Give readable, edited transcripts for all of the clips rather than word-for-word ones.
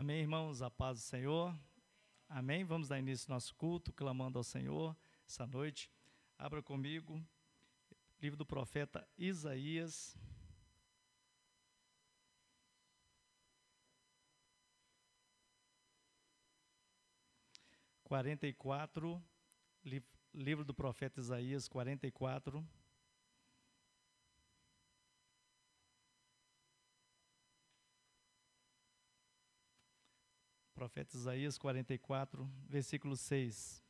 Amém, irmãos, a paz do Senhor. Amém, vamos dar início ao nosso culto, clamando ao Senhor essa noite. Abra comigo, livro do profeta Isaías. Livro do profeta Isaías, 44. Profeta Isaías 44, versículo 6.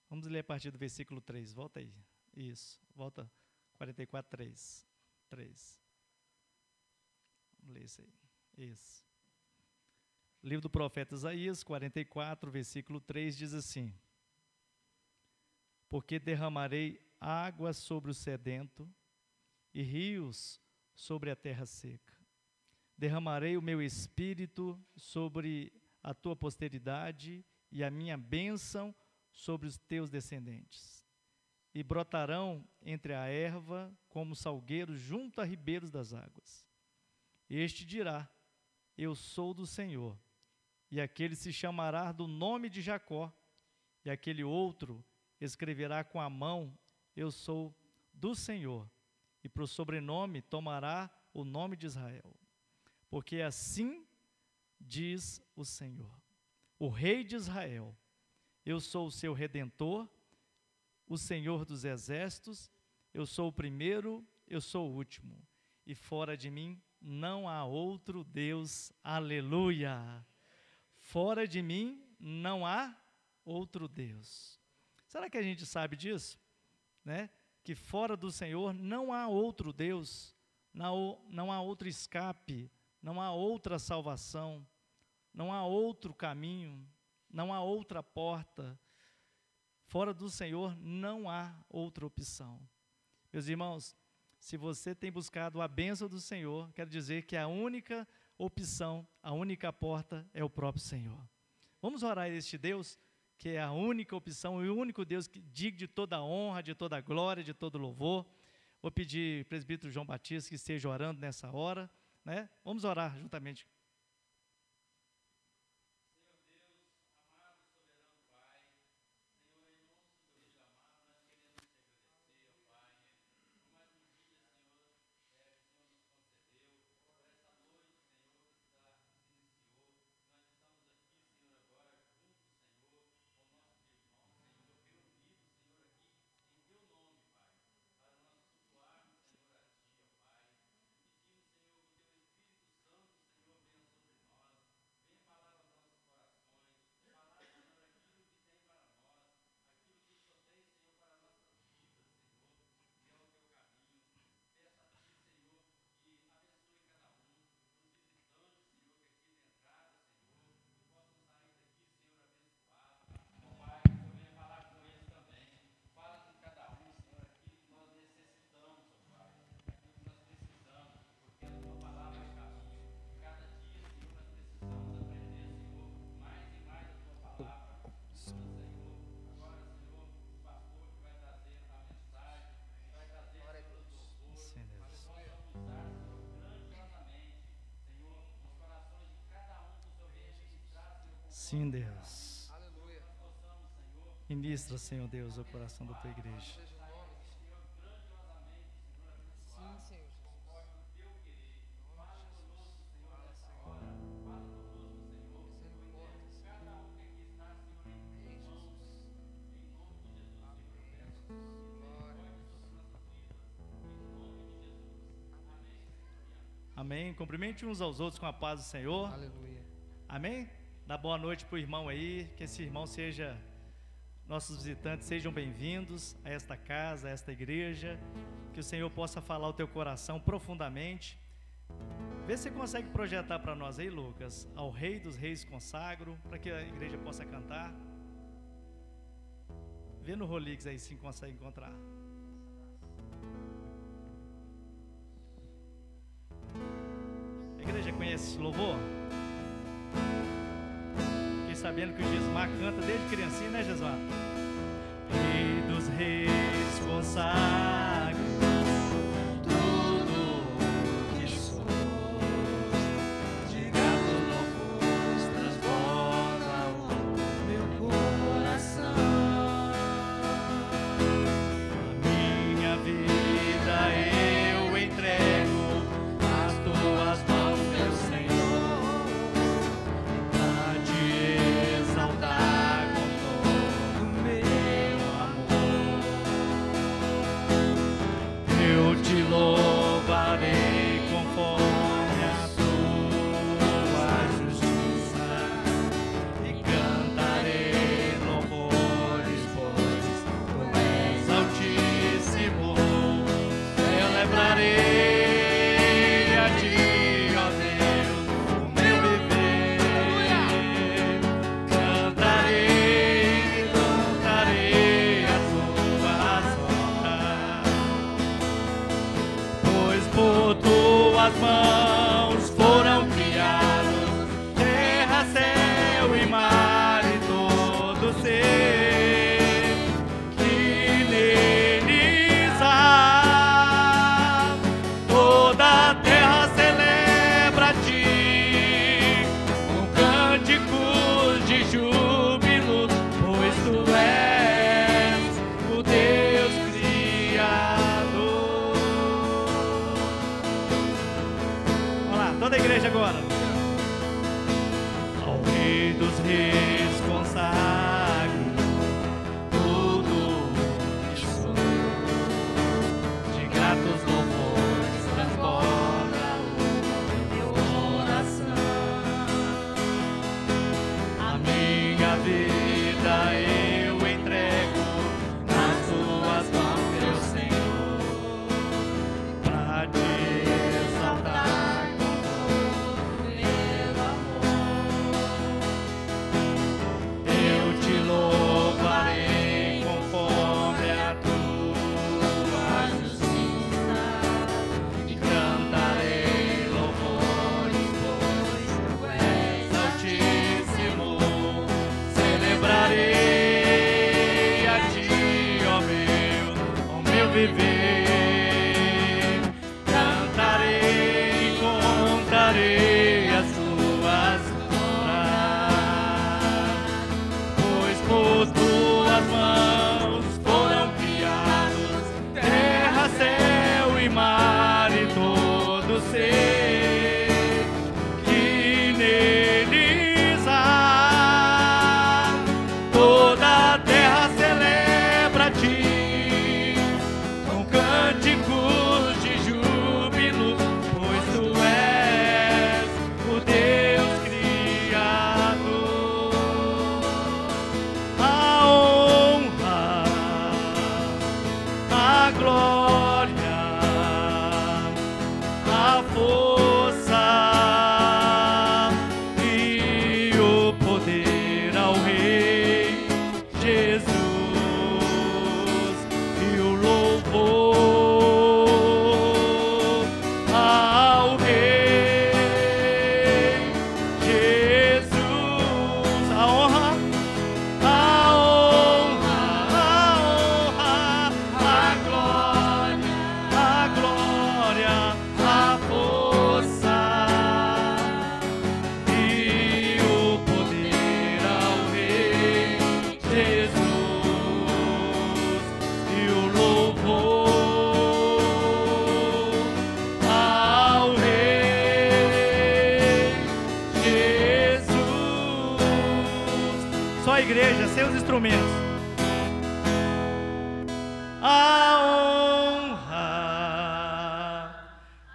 Vamos ler a partir do versículo 3. Volta aí. Isso. Volta. 44, 3. 3. Vamos ler isso aí. Isso. Livro do profeta Isaías 44, versículo 3 diz assim: Porque derramarei água sobre o sedento e rios sobre a terra seca. Derramarei o meu espírito sobre a tua posteridade e a minha bênção sobre os teus descendentes. E brotarão entre a erva como salgueiros junto a ribeiros das águas. Este dirá: Eu sou do Senhor. E aquele se chamará do nome de Jacó. E aquele outro escreverá com a mão: Eu sou do Senhor. E para o sobrenome tomará o nome de Israel. Porque assim diz o Senhor, o Rei de Israel: Eu sou o seu Redentor, o Senhor dos exércitos, eu sou o primeiro, eu sou o último, e fora de mim não há outro Deus. Aleluia! Fora de mim não há outro Deus. Será que a gente sabe disso? Né? Que fora do Senhor não há outro Deus, não há outro escape, não há outra salvação, não há outro caminho, não há outra porta. Fora do Senhor não há outra opção. Meus irmãos, se você tem buscado a bênção do Senhor, quero dizer que a única opção, a única porta é o próprio Senhor. Vamos orar a este Deus, que é a única opção e o único Deus que digno de toda a honra, de toda a glória, de todo louvor. Vou pedir ao presbítero João Batista que esteja orando nessa hora. Né? Vamos orar juntamente. Sim, Deus. Aleluia. Ministra, Senhor Deus, o coração da tua igreja. Sim, Senhor. Amém. Cumprimente uns aos outros com a paz do Senhor. Aleluia. Amém. Dá boa noite para o irmão aí, que esse irmão seja, nossos visitantes sejam bem-vindos a esta casa, a esta igreja, que o Senhor possa falar o teu coração profundamente. Vê se você consegue projetar para nós aí, Lucas, ao Rei dos Reis consagro, para que a igreja possa cantar. Vê no Rolix aí se consegue encontrar. A igreja conhece esse louvor? Sabendo que o Gismar canta desde criancinha, né, Gismar? Rei dos reis, consagro tudo que sou. viver. Cantarei, contarei as tuas obras, pois por tuas mãos foram criados terra, céu e mar e todo ser que neles há. Toda a terra celebra-te com cânticos de júbilo, pois tu és o Deus Criador. A honra, a glória, a força e o poder ao Rei Jesus, e o louvor ao Rei Jesus. A honra, a honra, a glória, a força e o poder ao Rei Jesus, e o louvor ao Rei Jesus. Só a igreja, sem os instrumentos. A honra,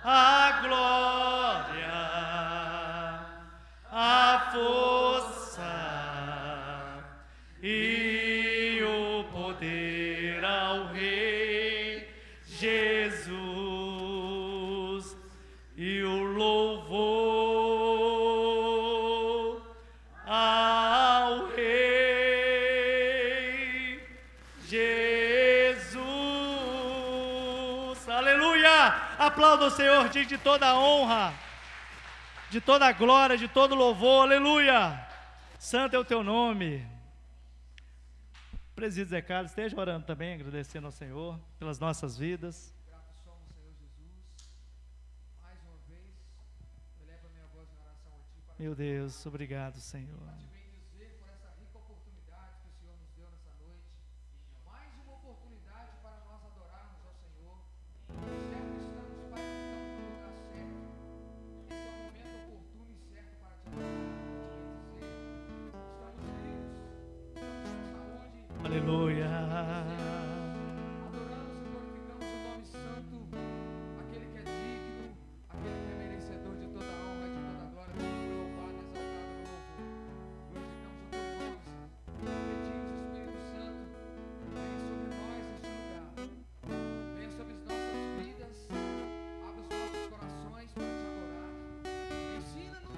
a glória, a força e o poder ao Rei Jesus, e o louvor ao Rei Jesus. Aleluia! Aplauda o Senhor, diz de toda a honra, de toda a glória, de todo louvor. Aleluia! Santo é o teu nome. Presídio Zé Carlos, esteja orando também, agradecendo ao Senhor pelas nossas vidas. Grato somos, Senhor Jesus. Mais uma vez, eleva minha voz em oração a Ti para Meu Deus, obrigado, Senhor. te bendizer por essa rica oportunidade que o Senhor nos deu nessa noite. Mais uma oportunidade para nós adorarmos ao Senhor. Certo estamos, Pai, que estamos no lugar certo. Esse é o momento oportuno e certo para te adorar. Te bendizer. Estamos vivos, estamos com saúde. Aleluia. Adoramos e glorificamos o nome santo, aquele que é digno, aquele que é merecedor de toda a honra e de toda a glória, que foi louvado e exaltado no louvor. Glorificamos o teu nome, Senhor. Pedimos, Espírito Santo, venha sobre nós neste lugar. Venha sobre as nossas vidas, abra os nossos corações para te adorar. Ensina-nos,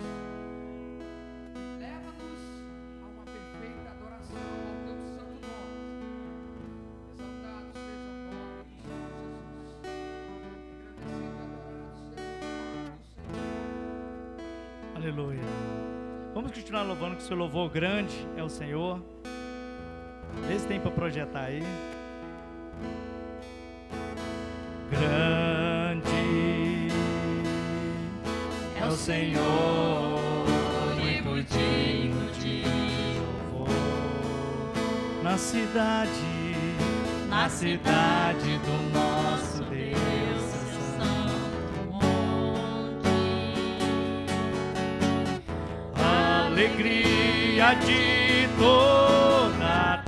leva-nos a uma perfeita adoração ao teu santo nome. Exaltado seja o nome do Senhor Jesus. Engrandecido e adorado seja o nome do Senhor. Aleluia. Vamos continuar louvando, que o seu louvor grande é o Senhor. Vê se tem para projetar aí. Grande é o Senhor, muito digno de louvor. Na cidade do nosso Deus, santo monte. Alegria de toda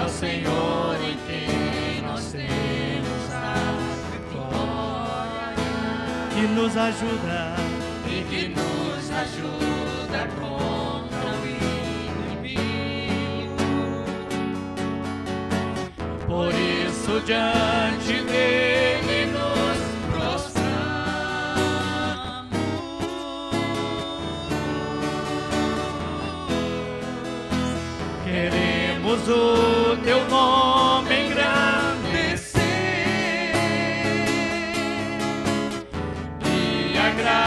a Senhor em quem nós temos a vitória, que nos ajuda contra o inimigo. Por isso diante dele nos prostramos, queremos o teu nome engrandecer e agradar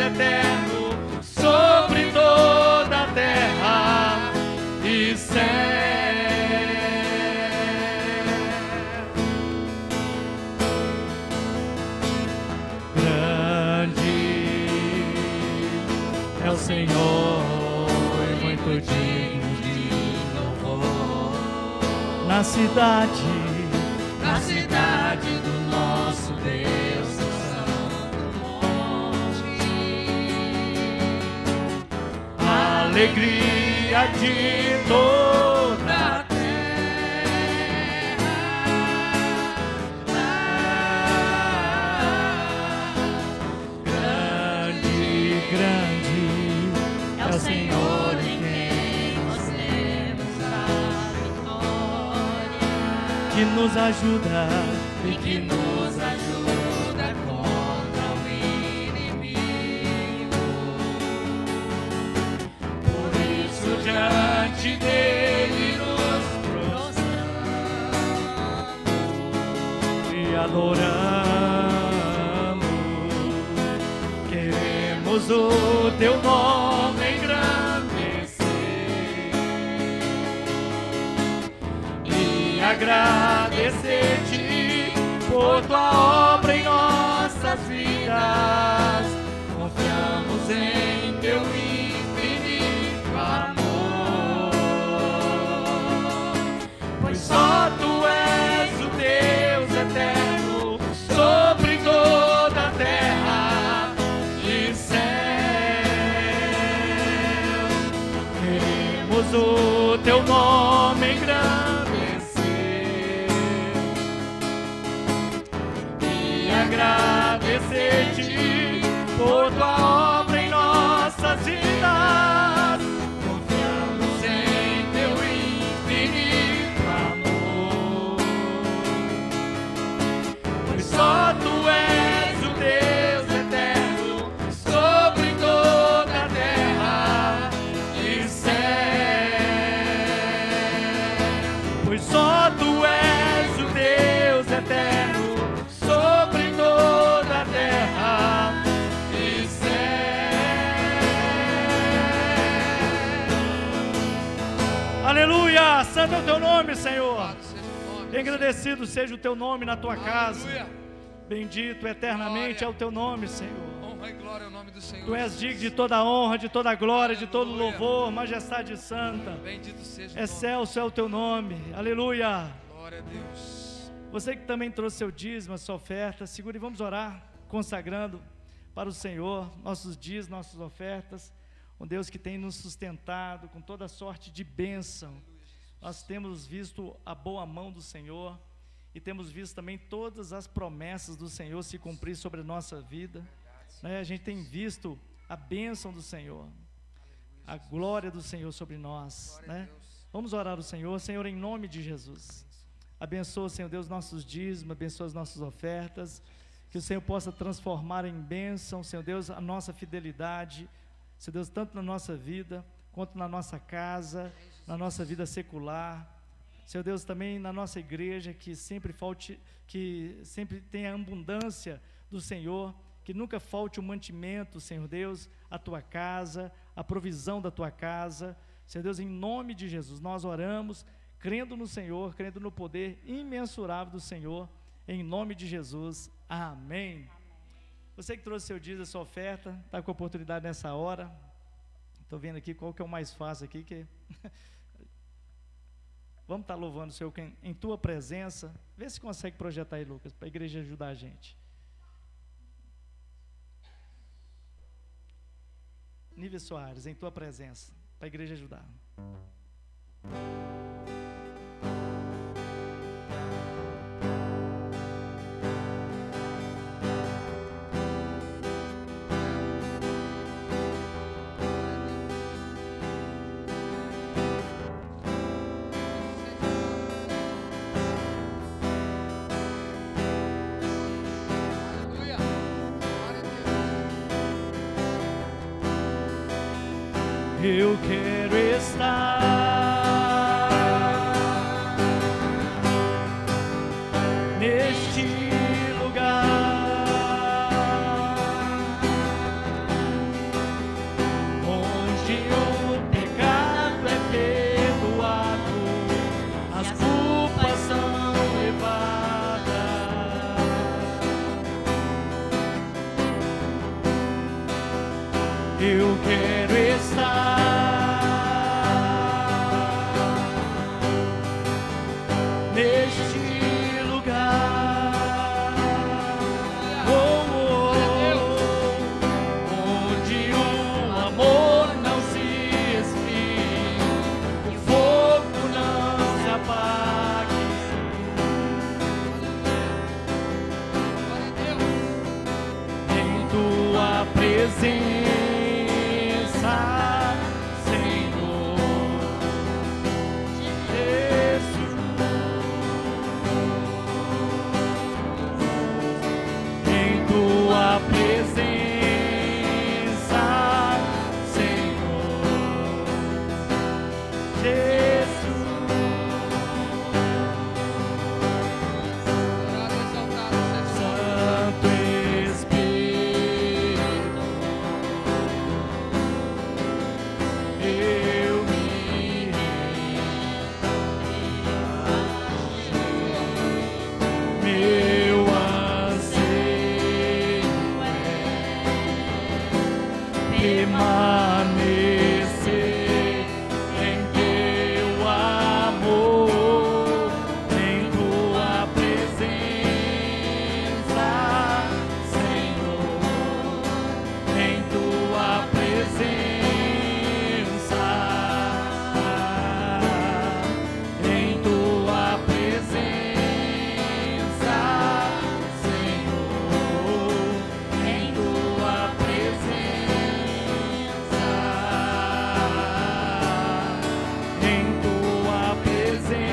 eterno sobre toda a terra e céu. Grande é o Senhor e muito digno de louvor. Na cidade do nosso Deus, no santo monte, alegria de toda a terra. Grande é o Senhor em quem nós temos a vitória, que nos ajuda e que nos ajuda contra o inimigo. Por isso diante dele nos prostramos e adoramos. Queremos o teu nome engrandecer e agradecer-te por tua obra em nossas vidas. Confiamos em teu infinito amor, pois só tu és o Deus eterno sobre toda a terra e céu. Queremos o teu nome engrandecer e agradecer-te por tua obra em nossas vidas. Confiamos em teu infinito amor, pois só tu és o Deus eterno sobre toda a terra e céu. Pois só tu és o Deus eterno sobre toda a terra e céu. Aleluia! Santo é o teu nome, Senhor. Louvado seja o nome do Engrandecido seja o teu nome na tua Senhor. casa. Aleluia. Bendito eternamente Glória. é o teu nome, Senhor. Honra e glória ao nome do Senhor. Tu és digno de toda a honra, de toda a glória, de todo Aleluia. louvor, majestade santa. Bendito seja o nome. Excelso é o teu nome. Aleluia. Glória a Deus. Você que também trouxe seu dízimo, a sua oferta, segure e vamos orar, consagrando para o Senhor nossos dízimos, nossas ofertas. Um Deus que tem nos sustentado com toda sorte de bênção. Nós temos visto a boa mão do Senhor e temos visto também todas as promessas do Senhor se cumprir sobre a nossa vida, né? A gente tem visto a bênção do Senhor, a glória do Senhor sobre nós, né? Vamos orar ao Senhor. Senhor, em nome de Jesus, abençoa, Senhor Deus, nossos dízimos, abençoa as nossas ofertas, que o Senhor possa transformar em bênção, Senhor Deus, a nossa fidelidade, Senhor Deus, tanto na nossa vida, quanto na nossa casa, na nossa vida secular, Senhor Deus, também na nossa igreja, que sempre tenha abundância do Senhor, que nunca falte o mantimento, Senhor Deus, a tua casa, a provisão da tua casa. Senhor Deus, em nome de Jesus, nós oramos, crendo no Senhor, crendo no poder imensurável do Senhor, em nome de Jesus, amém. Você que trouxe seu dízimo, a sua oferta, está com a oportunidade nessa hora. Estou vendo aqui qual que é o mais fácil aqui, que vamos estar louvando o Senhor em tua presença. Vê se consegue projetar aí, Lucas, para a igreja ajudar a gente. Nível Soares, em tua presença, para a igreja ajudar. Aleluia. Glória a Deus. Eu quero estar neste lugar, Eu quero estar neste lugar, onde o amor não se esfria, o fogo não se apague. Em tua presença, Senhor Jesus. Em tua presença, Senhor Jesus. Santo Espírito, eu me rendo. Meu anseio é permanecer em teu amor, em tua presença, Senhor, em tua presença, em tua presença, Senhor, em tua presença, em tua presença,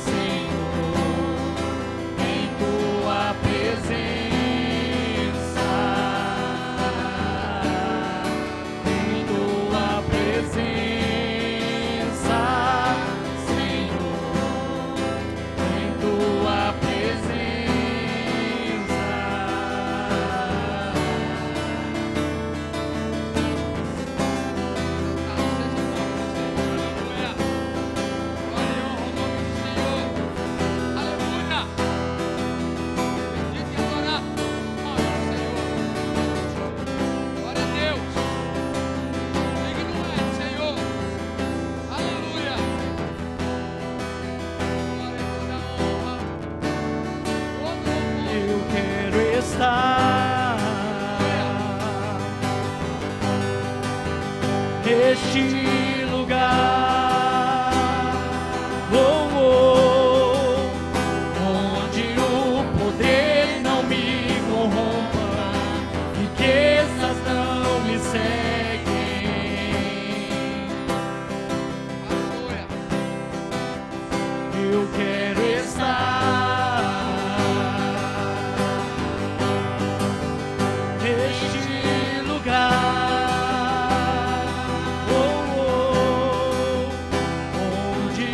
Senhor, em tua presença, em tua presença, Senhor, em tua eu quero estar neste lugar, onde o poder não me corrompa, riquezas não me seguem. Eu quero estar neste lugar, onde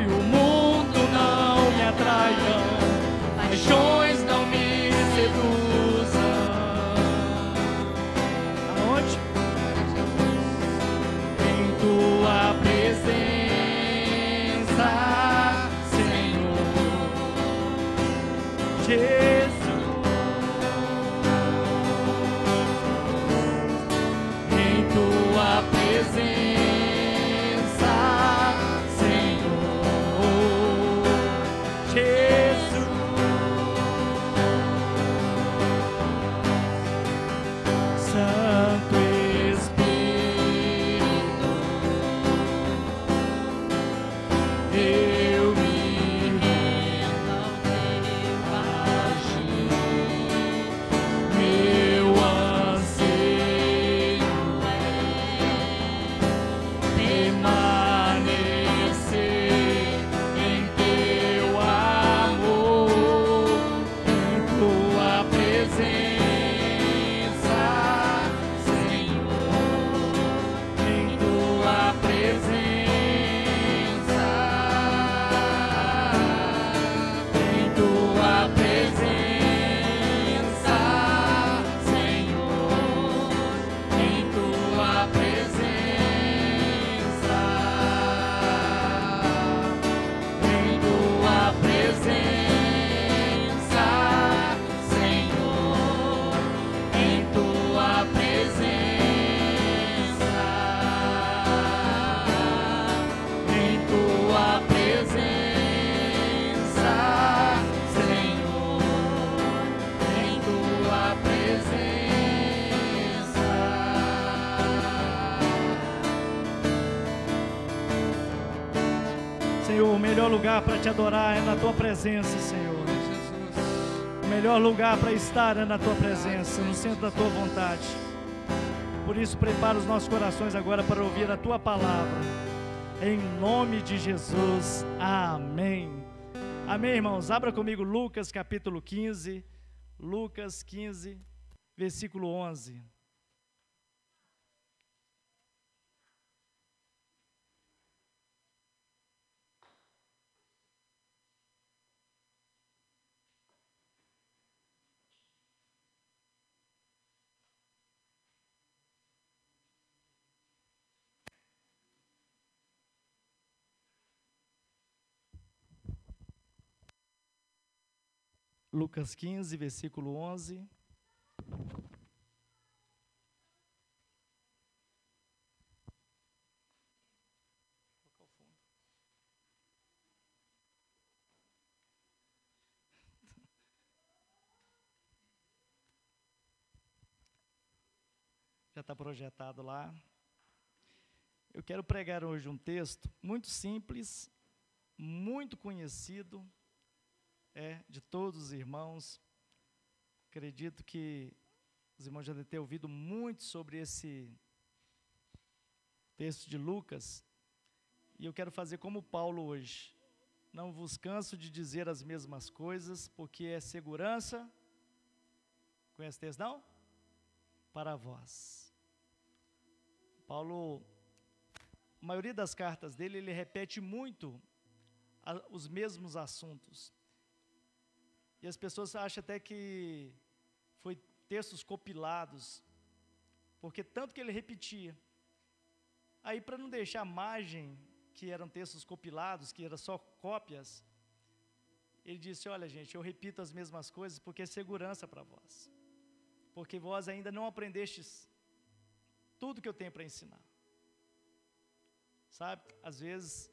o mundo não me atraia, paixões não me seduzam. Aonde? Em tua presença, Senhor Jesus. Em tua presença, Senhor Jesus. Santo Espírito, eu me rendo ao teu agir. lugar para te adorar é na tua presença, Senhor. O melhor lugar para estar é na tua presença, no centro da tua vontade. Por isso, prepara os nossos corações agora para ouvir a tua palavra. Em nome de Jesus. Amém. Amém, irmãos. Abra comigo Lucas capítulo 15. Lucas 15, versículo 11. Lucas 15, versículo 11. Já está projetado lá. Eu quero pregar hoje um texto muito simples, muito conhecido, de todos os irmãos. Acredito que os irmãos já devem ter ouvido muito sobre esse texto de Lucas, e eu quero fazer como Paulo hoje. Não vos canso de dizer as mesmas coisas, porque é segurança, conhece o texto não? Para vós. Paulo, a maioria das cartas dele, ele repete muito os mesmos assuntos. E as pessoas acham até que foi textos compilados, porque tanto que ele repetia. Aí, para não deixar margem que eram textos compilados, que eram só cópias, ele disse: olha, gente, eu repito as mesmas coisas porque é segurança para vós. Porque vós ainda não aprendestes tudo que eu tenho para ensinar. Sabe, às vezes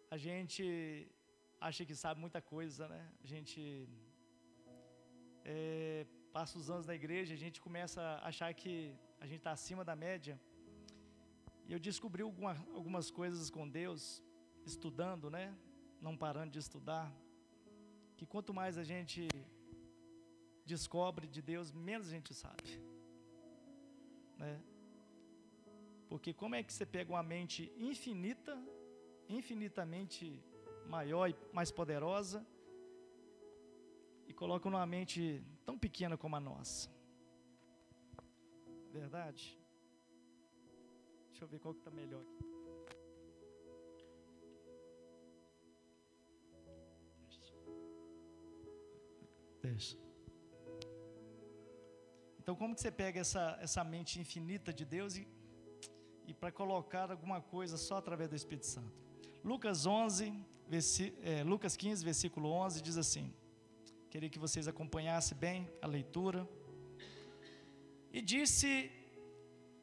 a gente acha que sabe muita coisa, né? A gente passa os anos na igreja, a gente começa a achar que a gente está acima da média. E eu descobri algumas coisas com Deus, estudando, né? Não parando de estudar, que quanto mais a gente descobre de Deus, menos a gente sabe, né? Porque como é que você pega uma mente infinitamente maior e mais poderosa, e coloca numa mente tão pequena como a nossa? Verdade? Deixa eu ver qual que está melhor aqui. Deixa. Então, como que você pega essa mente infinita de Deus e para colocar alguma coisa só através do Espírito Santo? Lucas 15, versículo 11, diz assim. Queria que vocês acompanhassem bem a leitura. E disse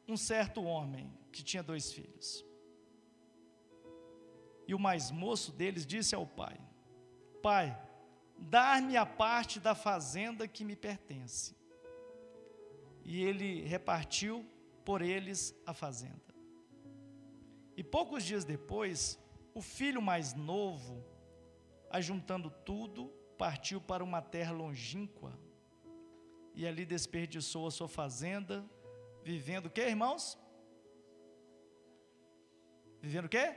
um certo homem que tinha 2 filhos. E o mais moço deles disse ao pai: Pai, dar-me a parte da fazenda que me pertence. E ele repartiu por eles a fazenda. E poucos dias depois, o filho mais novo, ajuntando tudo, partiu para uma terra longínqua, e ali desperdiçou a sua fazenda, vivendo o quê, irmãos? Vivendo o quê?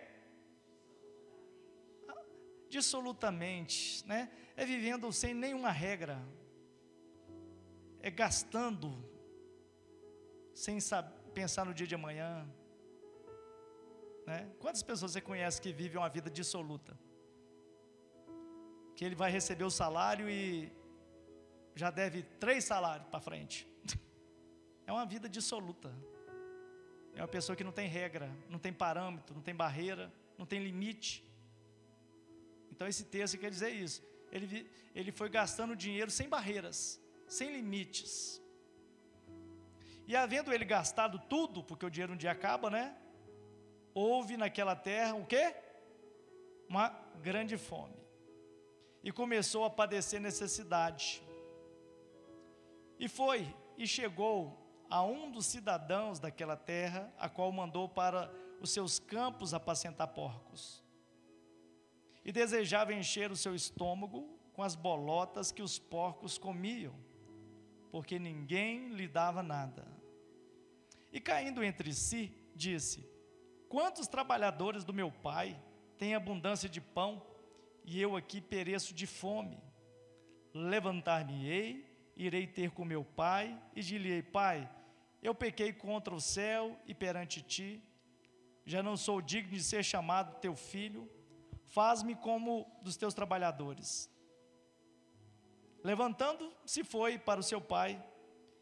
Dissolutamente, né? É vivendo sem nenhuma regra, é gastando, sem pensar no dia de amanhã, né? Quantas pessoas você conhece que vivem uma vida dissoluta? Que ele vai receber o salário e já deve 3 salários para frente. É uma vida dissoluta. É uma pessoa que não tem regra, não tem parâmetro, não tem barreira, não tem limite. Então esse texto quer dizer isso. Ele foi gastando dinheiro sem barreiras, sem limites. E havendo ele gastado tudo, porque o dinheiro um dia acaba, né? Houve naquela terra o quê? Uma grande fome. E começou a padecer necessidade. E chegou a um dos cidadãos daquela terra, a qual mandou para os seus campos apacentar porcos. e desejava encher o seu estômago com as bolotas que os porcos comiam, porque ninguém lhe dava nada. E caindo entre si, disse: quantos trabalhadores do meu pai têm abundância de pão, e eu aqui pereço de fome? Levantar-me-ei, irei ter com meu pai, e dir-lhe-ei: pai, eu pequei contra o céu e perante ti, já não sou digno de ser chamado teu filho, faz-me como dos teus trabalhadores. Levantando-se foi para o seu pai,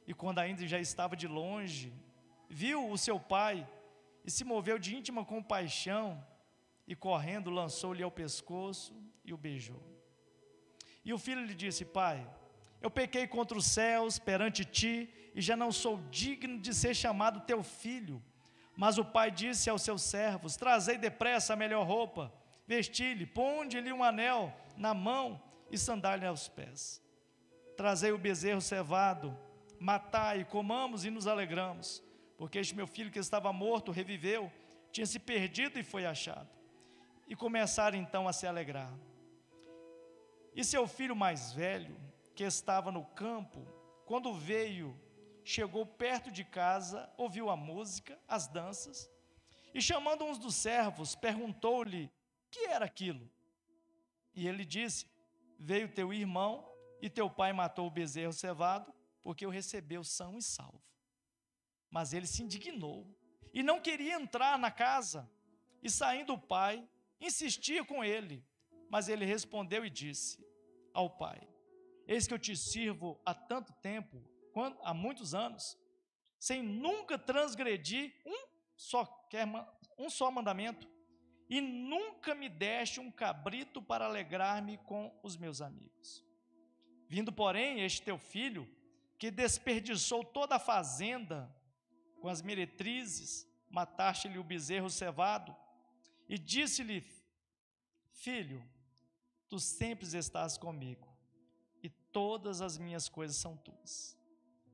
e quando ainda já estava de longe, viu o seu pai, e se moveu de íntima compaixão, e correndo lançou-lhe ao pescoço e o beijou. E o filho lhe disse: pai, eu pequei contra os céus perante ti, e já não sou digno de ser chamado teu filho. Mas o pai disse aos seus servos: trazei depressa a melhor roupa, vesti-lhe, ponde-lhe um anel na mão e sandália aos pés. Trazei o bezerro cevado, matai, comamos e nos alegramos, porque este meu filho que estava morto reviveu, tinha se perdido e foi achado. E começaram então a se alegrar. E seu filho mais velho, que estava no campo, quando veio, chegou perto de casa, ouviu a música, as danças, e chamando uns dos servos, perguntou-lhe: que era aquilo? E ele disse: veio teu irmão, e teu pai matou o bezerro cevado, porque o recebeu são e salvo. Mas ele se indignou, e não queria entrar na casa, e saindo o pai, insistia com ele. Mas ele respondeu e disse ao pai: eis que eu te sirvo há tanto tempo, há muitos anos, sem nunca transgredir um só mandamento, e nunca me deste um cabrito para alegrar-me com os meus amigos. Vindo, porém, este teu filho, que desperdiçou toda a fazenda com as meretrizes, mataste-lhe o bezerro cevado, e disse-lhe: filho, tu sempre estás comigo, e todas as minhas coisas são tuas.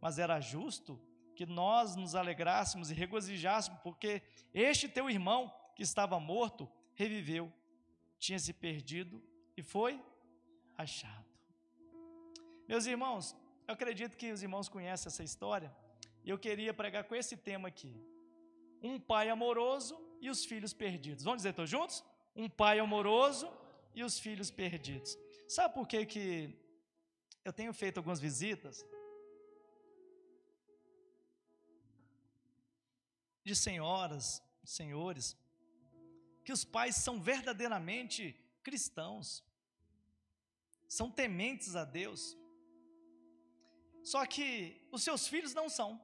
Mas era justo que nós nos alegrássemos e regozijássemos, porque este teu irmão, que estava morto, reviveu, tinha se perdido e foi achado. Meus irmãos, eu acredito que os irmãos conhecem essa história, e eu queria pregar com esse tema aqui: um pai amoroso e os filhos perdidos. Vamos dizer todos juntos? Um pai amoroso e os filhos perdidos. Sabe por que eu tenho feito algumas visitas de senhoras, senhores, que os pais são verdadeiramente cristãos, são tementes a Deus, só que os seus filhos não são.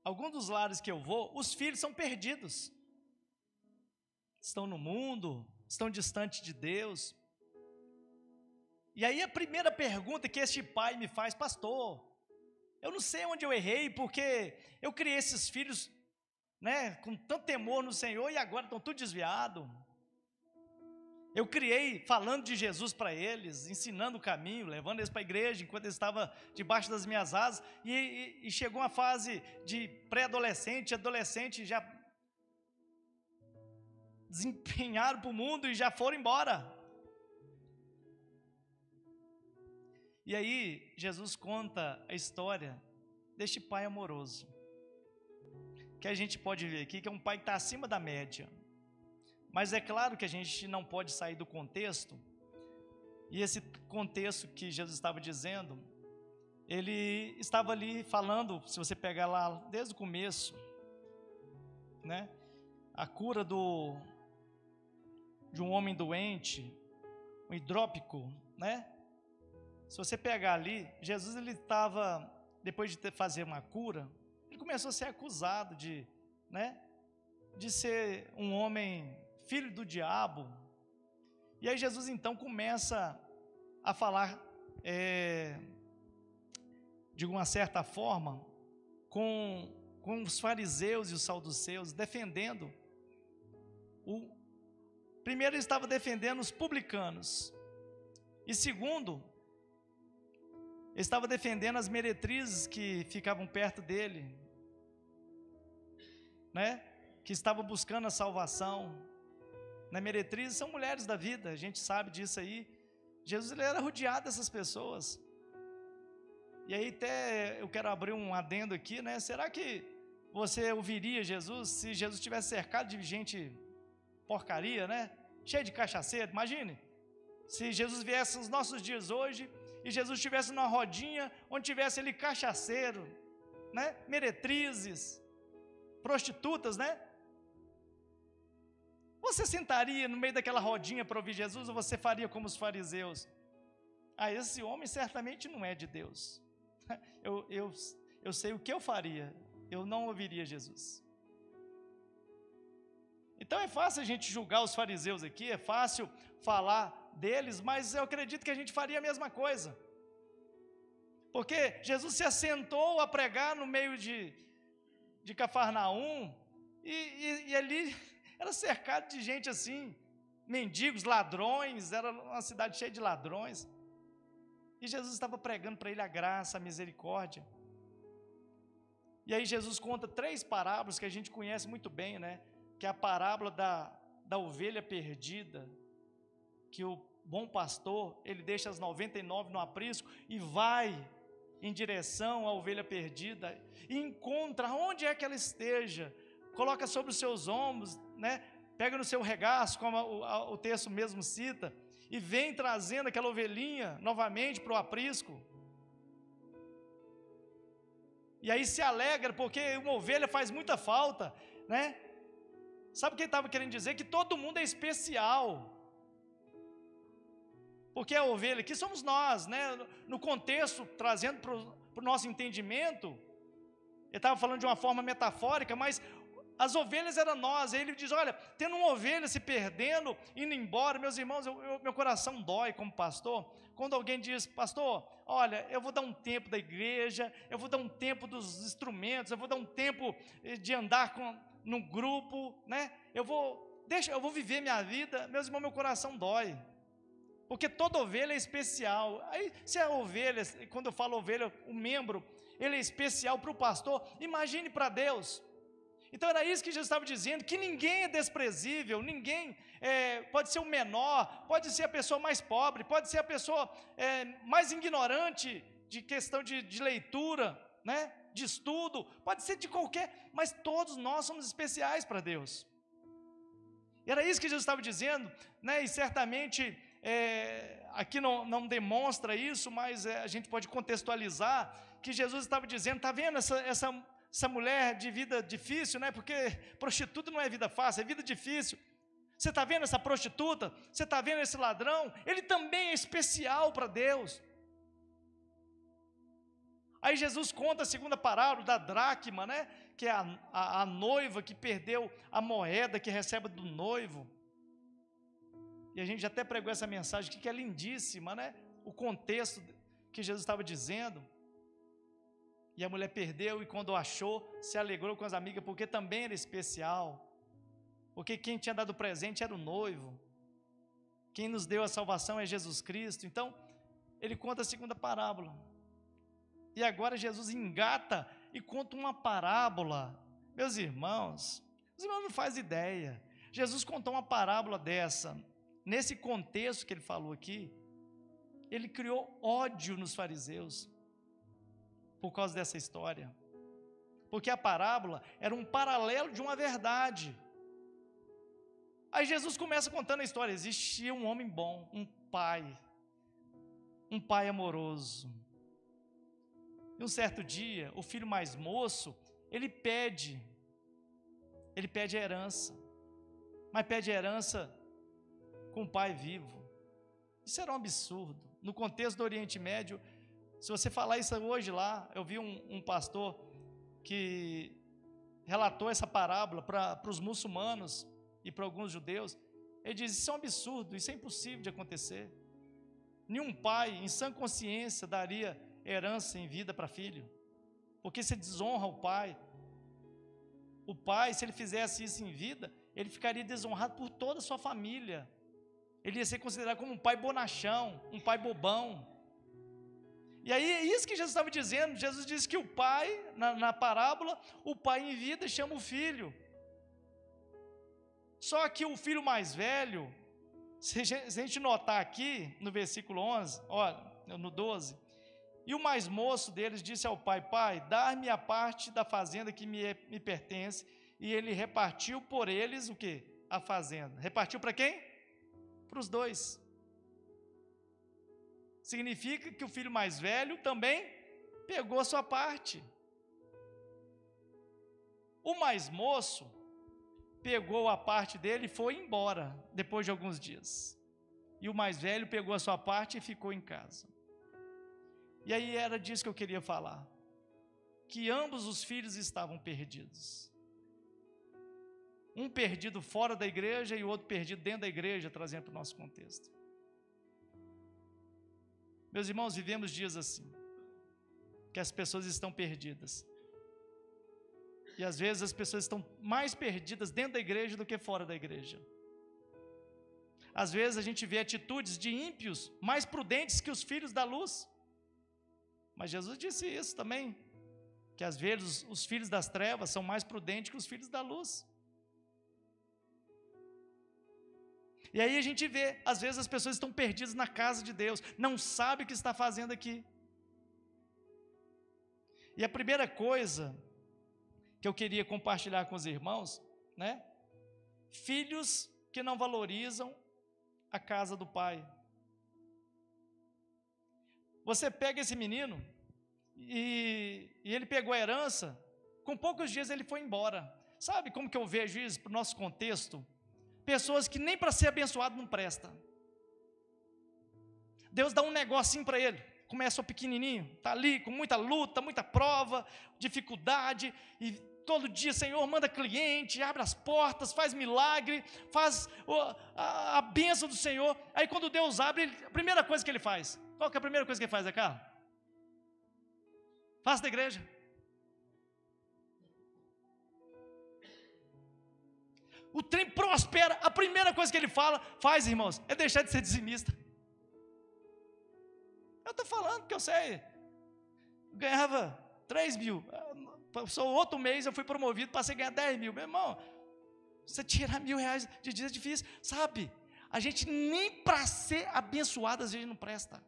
Alguns dos lares que eu vou, os filhos são perdidos, estão no mundo, estão distantes de Deus. E aí a primeira pergunta que este pai me faz: pastor, eu não sei onde eu errei, porque eu criei esses filhos, né, com tanto temor no Senhor, e agora estão tudo desviados. Eu criei falando de Jesus para eles, ensinando o caminho, levando eles para a igreja, enquanto eles estavam debaixo das minhas asas, e chegou uma fase de pré-adolescente, adolescente, já desempenharam para o mundo e já foram embora. E aí, Jesus conta a história deste pai amoroso, que a gente pode ver aqui, que é um pai que está acima da média. Mas é claro que a gente não pode sair do contexto, e esse contexto que Jesus estava dizendo, ele estava ali falando, se você pegar lá desde o começo, né, a cura de um homem doente, um hidrópico, né? Se você pegar ali, Jesus, ele estava, depois de fazer uma cura, ele começou a ser acusado de ser um homem filho do diabo. E aí Jesus então começa a falar, de uma certa forma, com os fariseus e os saduceus, defendendo primeiro ele estava defendendo os publicanos, e segundo, ele estava defendendo as meretrizes que ficavam perto dele, né? que estavam buscando a salvação. Na meretriz são mulheres da vida, a gente sabe disso aí. Jesus, ele era rodeado dessas pessoas. E aí até eu quero abrir um adendo aqui, né? Será que você ouviria Jesus se Jesus estivesse cercado de gente porcaria, né? Cheio de cachaceiro, imagine. Se Jesus viesse nos nossos dias hoje e Jesus estivesse numa rodinha onde tivesse ali cachaceiro, né? Meretrizes, prostitutas, né? Você sentaria no meio daquela rodinha para ouvir Jesus ou você faria como os fariseus? Esse homem certamente não é de Deus. Eu sei o que eu faria, eu não ouviria Jesus. Então é fácil a gente julgar os fariseus aqui, é fácil falar deles, mas eu acredito que a gente faria a mesma coisa. Porque Jesus se assentou a pregar no meio de Cafarnaum e ali era cercado de gente assim, mendigos, ladrões, era uma cidade cheia de ladrões. E Jesus estava pregando para ele a graça, a misericórdia. E aí Jesus conta 3 parábolas que a gente conhece muito bem, né? Que é a parábola da ovelha perdida, que o bom pastor, ele deixa as 99 no aprisco e vai em direção à ovelha perdida e encontra onde é que ela esteja, coloca sobre os seus ombros, né? Pega no seu regaço, como o texto mesmo cita, e vem trazendo aquela ovelhinha novamente para o aprisco. E aí se alegra, porque uma ovelha faz muita falta, né? Sabe o que ele estava querendo dizer? Que todo mundo é especial. Porque a ovelha aqui somos nós, né? No contexto, trazendo para o nosso entendimento, ele estava falando de uma forma metafórica, mas as ovelhas eram nós. Aí ele diz, olha, tendo uma ovelha se perdendo, indo embora, meus irmãos, meu coração dói como pastor, quando alguém diz, pastor, olha, eu vou dar um tempo da igreja, eu vou dar um tempo dos instrumentos, eu vou dar um tempo de andar num grupo, né? Eu vou viver minha vida. Meus irmãos, meu coração dói. Porque toda ovelha é especial. Aí, se a ovelha, quando eu falo ovelha, o membro, ele é especial para o pastor, imagine para Deus. Então era isso que Jesus estava dizendo, que ninguém é desprezível, ninguém pode ser o menor, pode ser a pessoa mais pobre, pode ser a pessoa mais ignorante de questão de leitura, né, de estudo, pode ser de qualquer, mas todos nós somos especiais para Deus. Era isso que Jesus estava dizendo, né, e certamente aqui não demonstra isso, mas a gente pode contextualizar, que Jesus estava dizendo, está vendo essa mulher de vida difícil, né? Porque prostituta não é vida fácil, é vida difícil. Você está vendo essa prostituta? Você está vendo esse ladrão? Ele também é especial para Deus. Aí Jesus conta a segunda parábola da dracma, né? Que é a noiva que perdeu a moeda que recebe do noivo. E a gente até pregou essa mensagem aqui, que é lindíssima, né? O contexto que Jesus estava dizendo. E a mulher perdeu, e quando achou, se alegrou com as amigas, porque também era especial. Porque quem tinha dado presente era o noivo. Quem nos deu a salvação é Jesus Cristo. Então, ele conta a segunda parábola. E agora Jesus engata e conta uma parábola. Meus irmãos, os irmãos não fazem ideia. Jesus contou uma parábola dessa. Nesse contexto que ele falou aqui, ele criou ódio nos fariseus por causa dessa história, porque a parábola era um paralelo de uma verdade. Aí Jesus começa contando a história. Existia um homem bom, um pai amoroso, e um certo dia, o filho mais moço, ele pede a herança, mas pede a herança com o pai vivo. Isso era um absurdo, no contexto do Oriente Médio. Se você falar isso hoje lá, eu vi um pastor que relatou essa parábola para os muçulmanos e para alguns judeus. Ele diz, isso é um absurdo, isso é impossível de acontecer. Nenhum pai, em sã consciência, daria herança em vida para filho, porque você desonra o pai. O pai, se ele fizesse isso em vida, ele ficaria desonrado por toda a sua família. Ele ia ser considerado como um pai bonachão, um pai bobão. E aí é isso que Jesus estava dizendo. Jesus disse que o pai, na parábola, o pai em vida chama o filho. Só que o filho mais velho, se a gente notar aqui no versículo 11, olha, no 12, e o mais moço deles disse ao pai: pai, dá-me a parte da fazenda que me pertence. E ele repartiu por eles o quê? A fazenda. Repartiu para quem? Para os dois. Significa que o filho mais velho também pegou a sua parte. O mais moço pegou a parte dele e foi embora depois de alguns dias. E o mais velho pegou a sua parte e ficou em casa. E aí era disso que eu queria falar. Que ambos os filhos estavam perdidos. Um perdido fora da igreja e o outro perdido dentro da igreja, trazendo para o nosso contexto. Meus irmãos, vivemos dias assim, que as pessoas estão perdidas. E às vezes as pessoas estão mais perdidas dentro da igreja do que fora da igreja. Às vezes a gente vê atitudes de ímpios mais prudentes que os filhos da luz. Mas Jesus disse isso também, que às vezes os filhos das trevas são mais prudentes que os filhos da luz. E aí a gente vê, às vezes as pessoas estão perdidas na casa de Deus, não sabem o que está fazendo aqui. E a primeira coisa que eu queria compartilhar com os irmãos, né? Filhos que não valorizam a casa do pai. Você pega esse menino e ele pegou a herança, com poucos dias ele foi embora. Sabe como que eu vejo isso para o nosso contexto? Pessoas que nem para ser abençoado não presta. Deus dá um negocinho para ele, começa pequenininho, está ali com muita luta, muita prova, dificuldade, e todo dia, Senhor, manda cliente, abre as portas, faz milagre, faz a bênção do Senhor. Aí quando Deus abre, a primeira coisa que ele faz, qual que é a primeira coisa que ele faz, Carlos? Faça da igreja. O trem prospera, a primeira coisa que ele faz, irmãos, é deixar de ser dizimista. Eu estou falando porque eu sei, eu ganhava 3 mil, passou outro mês, eu fui promovido, passei a ganhar 10 mil, meu irmão, você tirar R$1.000 de dia é difícil, sabe, a gente nem para ser abençoado às vezes não presta.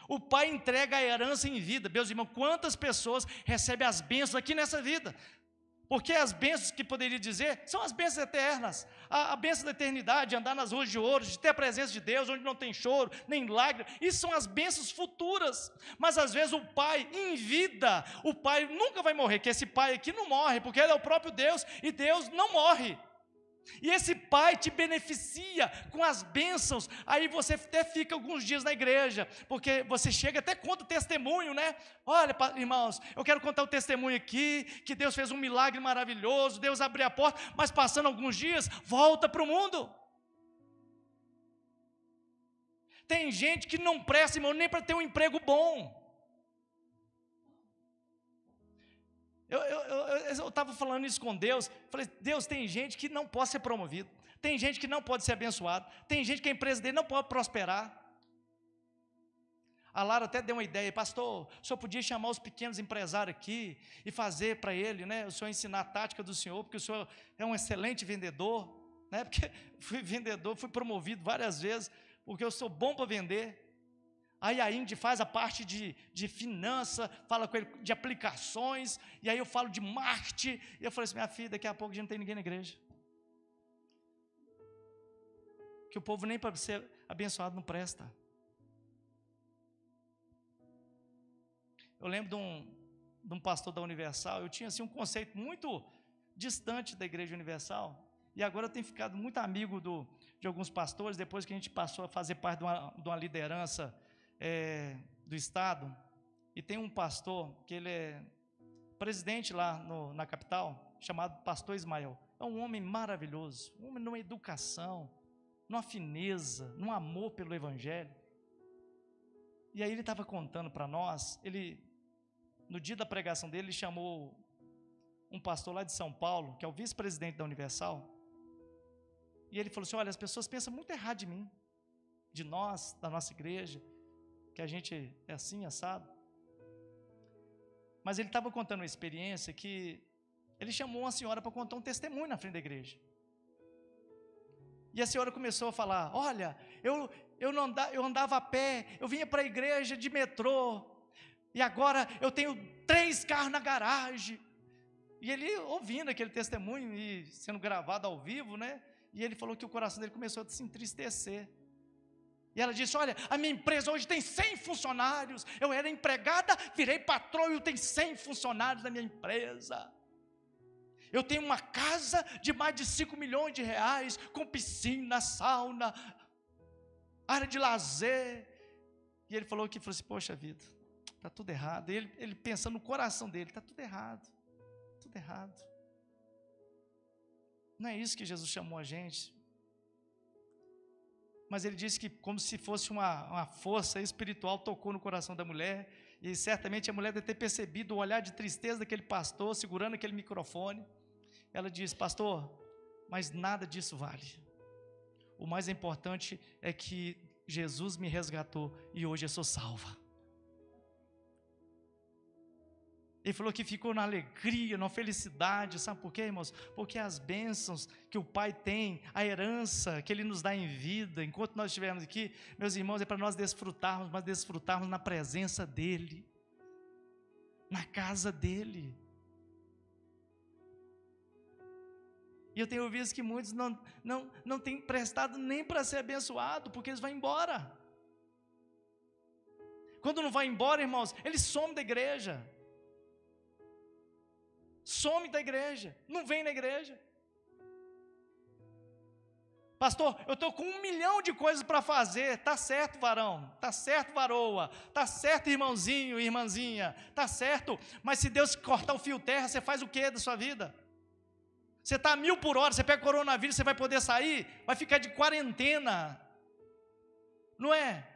O pai entrega a herança em vida, meus irmãos, quantas pessoas recebem as bênçãos aqui nessa vida? Porque as bênçãos que poderia dizer são as bênçãos eternas, a bênção da eternidade, andar nas ruas de ouro, de ter a presença de Deus, onde não tem choro, nem lágrima, isso são as bênçãos futuras. Mas às vezes o pai em vida, o pai nunca vai morrer, que esse pai aqui não morre, porque ele é o próprio Deus, e Deus não morre. E esse pai te beneficia com as bênçãos, aí você até fica alguns dias na igreja, porque você chega até conta o testemunho, né? Olha, irmãos, eu quero contar o testemunho aqui, que Deus fez um milagre maravilhoso, Deus abriu a porta, mas passando alguns dias, volta para o mundo. Tem gente que não presta, irmão, nem para ter um emprego bom. Eu estava falando isso com Deus, falei, Deus, tem gente que não pode ser promovido, tem gente que não pode ser abençoado, tem gente que a empresa dele não pode prosperar. A Lara até deu uma ideia, pastor, o senhor podia chamar os pequenos empresários aqui e fazer para ele, né, o senhor ensinar a tática do senhor, porque o senhor é um excelente vendedor, né, porque fui vendedor, fui promovido várias vezes, porque eu sou bom para vender. Aí a Indy faz a parte de finança, fala com ele de aplicações, e aí eu falo de marketing, e eu falei assim, minha filha, daqui a pouco já não tem ninguém na igreja. Que o povo nem para ser abençoado não presta. Eu lembro de um pastor da Universal, eu tinha assim um conceito muito distante da Igreja Universal, e agora eu tenho ficado muito amigo de alguns pastores, depois que a gente passou a fazer parte de uma liderança do estado, e tem um pastor que ele é presidente lá na capital, chamado pastor Ismael. É um homem maravilhoso, um homem numa educação, numa fineza, num amor pelo evangelho. E aí ele estava contando para nós, no dia da pregação dele, ele chamou um pastor lá de São Paulo, que é o vice-presidente da Universal, e ele falou assim, olha, as pessoas pensam muito errado de mim, de nós, da nossa igreja, que a gente é assim, assado. Mas ele estava contando uma experiência que ele chamou uma senhora para contar um testemunho na frente da igreja. E a senhora começou a falar: olha, eu andava a pé, eu vinha para a igreja de metrô, e agora eu tenho 3 carros na garagem. E ele ouvindo aquele testemunho e sendo gravado ao vivo, né? E ele falou que o coração dele começou a se entristecer. E ela disse: olha, a minha empresa hoje tem 100 funcionários, eu era empregada, virei patrão e eu tenho 100 funcionários na minha empresa. Eu tenho uma casa de mais de 5 milhões de reais, com piscina, sauna, área de lazer. E ele falou assim: poxa vida, está tudo errado. E ele pensando no coração dele: está tudo errado, tudo errado. Não é isso que Jesus chamou a gente. Mas ele disse que como se fosse uma força espiritual tocou no coração da mulher, e certamente a mulher deve ter percebido o olhar de tristeza daquele pastor, segurando aquele microfone. Ela disse: pastor, mas nada disso vale. O mais importante é que Jesus me resgatou e hoje eu sou salva. Ele falou que ficou na alegria, na felicidade. Sabe por quê, irmãos? Porque as bênçãos que o Pai tem, a herança que Ele nos dá em vida, enquanto nós estivermos aqui, meus irmãos, é para nós desfrutarmos, mas desfrutarmos na presença dEle, na casa dEle. E eu tenho visto que muitos não têm prestado nem para ser abençoado, porque eles vão embora. Quando não vai embora, irmãos, eles somem da igreja. Some da igreja, não vem na igreja. Pastor, eu estou com 1 milhão de coisas para fazer. Está certo, varão, está certo, varoa, está certo, irmãozinho, irmãzinha, está certo, mas se Deus cortar o fio terra, você faz o que da sua vida? Você está a 1000 por hora, você pega coronavírus, você vai poder sair? Vai ficar de quarentena, não é?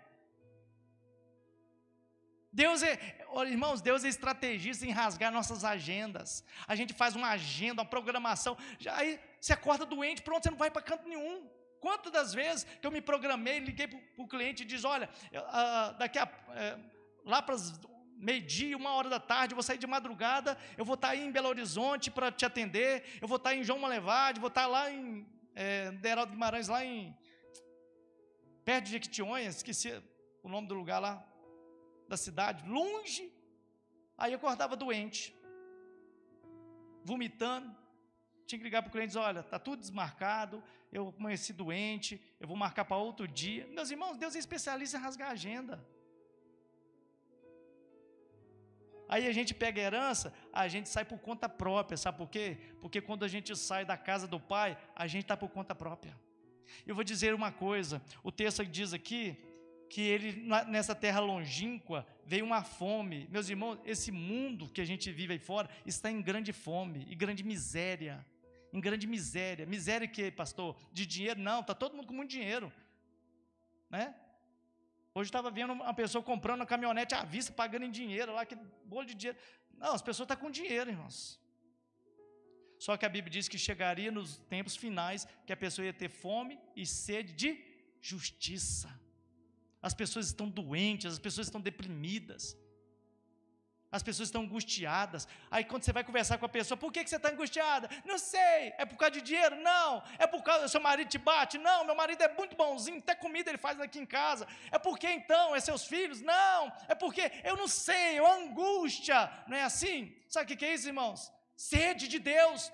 Irmãos, Deus é estrategista em rasgar nossas agendas. A gente faz uma agenda, uma programação, aí você acorda doente, pronto, você não vai para canto nenhum. Quantas das vezes que eu me programei, liguei para o cliente e diz: olha, lá para as meio-dia, 1h da tarde, eu vou sair de madrugada, eu vou estar aí em Belo Horizonte para te atender, eu vou estar em João Malevade, vou estar lá em Heraldo Guimarães, lá perto de Jequitinhonha, esqueci o nome do lugar lá, da cidade, longe. Aí eu acordava doente, vomitando, tinha que ligar para o cliente e dizer: olha, está tudo desmarcado, eu amanheci doente, eu vou marcar para outro dia. Meus irmãos, Deus é especialista em rasgar a agenda. Aí a gente pega a herança, a gente sai por conta própria, sabe por quê? Porque quando a gente sai da casa do Pai, a gente está por conta própria. Eu vou dizer uma coisa, o texto diz aqui, que ele, nessa terra longínqua, veio uma fome. Meus irmãos, esse mundo que a gente vive aí fora, está em grande fome, em grande miséria, miséria que, pastor? De dinheiro? Não, está todo mundo com muito dinheiro, né? Hoje estava vendo uma pessoa comprando uma caminhonete à vista, pagando em dinheiro, lá, aquele bolo de dinheiro. Não, as pessoas estão com dinheiro, irmãos. Só que a Bíblia diz que chegaria nos tempos finais, que a pessoa ia ter fome e sede de justiça. As pessoas estão doentes, as pessoas estão deprimidas, as pessoas estão angustiadas. Aí quando você vai conversar com a pessoa: por que você está angustiada? Não sei, é por causa de dinheiro? Não. É por causa do seu marido te bate? Não, meu marido é muito bonzinho, até comida ele faz aqui em casa. É porque então, é seus filhos? Não, é porque eu não sei, é uma angústia, não é assim? Sabe o que é isso, irmãos? Sede de Deus.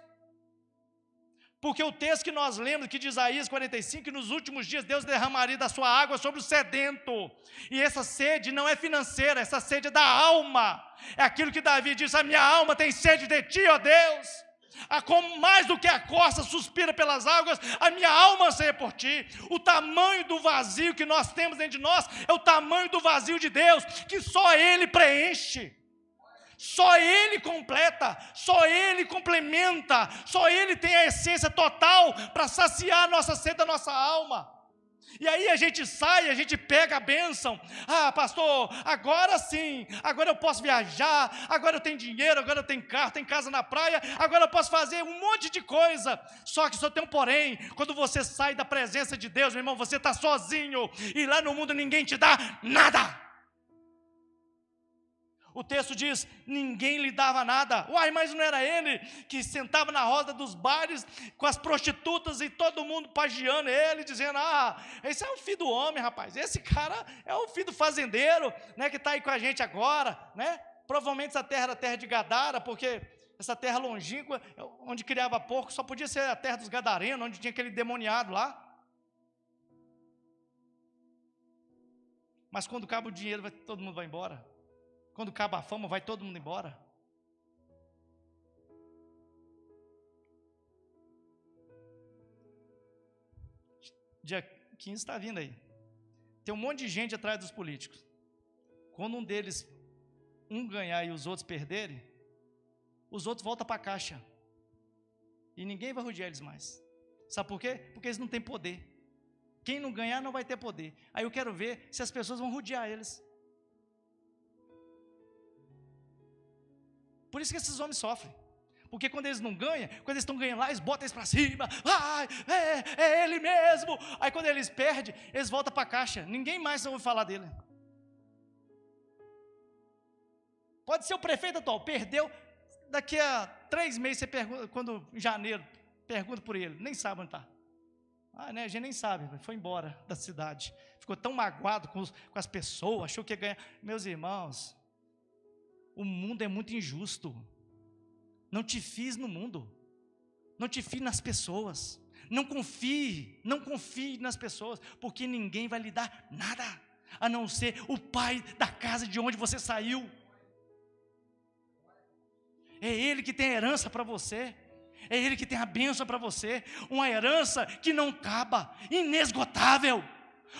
Porque o texto que nós lemos, que de Isaías 45, que nos últimos dias Deus derramaria da sua água sobre o sedento. E essa sede não é financeira, essa sede é da alma. É aquilo que Davi diz: a minha alma tem sede de ti, ó Deus. Como mais do que a corça suspira pelas águas, a minha alma anseia por ti. O tamanho do vazio que nós temos dentro de nós é o tamanho do vazio de Deus, que só Ele preenche. Só Ele completa, só Ele complementa, só Ele tem a essência total para saciar a nossa sede da nossa alma. E aí a gente sai, a gente pega a bênção. Ah, pastor, agora sim, agora eu posso viajar, agora eu tenho dinheiro, agora eu tenho carro, tenho casa na praia, agora eu posso fazer um monte de coisa. Só que só tem um porém: quando você sai da presença de Deus, meu irmão, você está sozinho, e lá no mundo ninguém te dá nada. O texto diz, ninguém lhe dava nada. Uai, mas não era ele que sentava na roda dos bares com as prostitutas e todo mundo pagiando ele, dizendo, esse é o filho do homem, rapaz, esse cara é o filho do fazendeiro, né, que está aí com a gente agora, né? Provavelmente essa terra era a terra de Gadara, porque essa terra longínqua, onde criava porco, só podia ser a terra dos gadarenos, onde tinha aquele demoniado lá. Mas quando acaba o dinheiro, todo mundo vai embora. Quando acaba a fama, vai todo mundo embora. Dia 15 está vindo aí. Tem um monte de gente atrás dos políticos. Quando um ganhar e os outros perderem, os outros voltam para a caixa. E ninguém vai rodear eles mais. Sabe por quê? Porque eles não têm poder. Quem não ganhar não vai ter poder. Aí eu quero ver se as pessoas vão rodear eles. Por isso que esses homens sofrem. Porque quando eles não ganham, quando eles estão ganhando lá, eles botam eles para cima. É ele mesmo. Aí quando eles perdem, eles voltam para a caixa. Ninguém mais ouve falar dele. Pode ser o prefeito atual, perdeu. Daqui a 3 meses, você pergunta, quando em janeiro, pergunta por ele. Nem sabe onde está. A gente nem sabe, foi embora da cidade. Ficou tão magoado com as pessoas, achou que ia ganhar. Meus irmãos, o mundo é muito injusto. Não te fies no mundo. Não te fie nas pessoas. Não confie nas pessoas, porque ninguém vai lhe dar nada, a não ser o pai da casa de onde você saiu. É ele que tem a herança para você. É ele que tem a bênção para você. Uma herança que não acaba, inesgotável.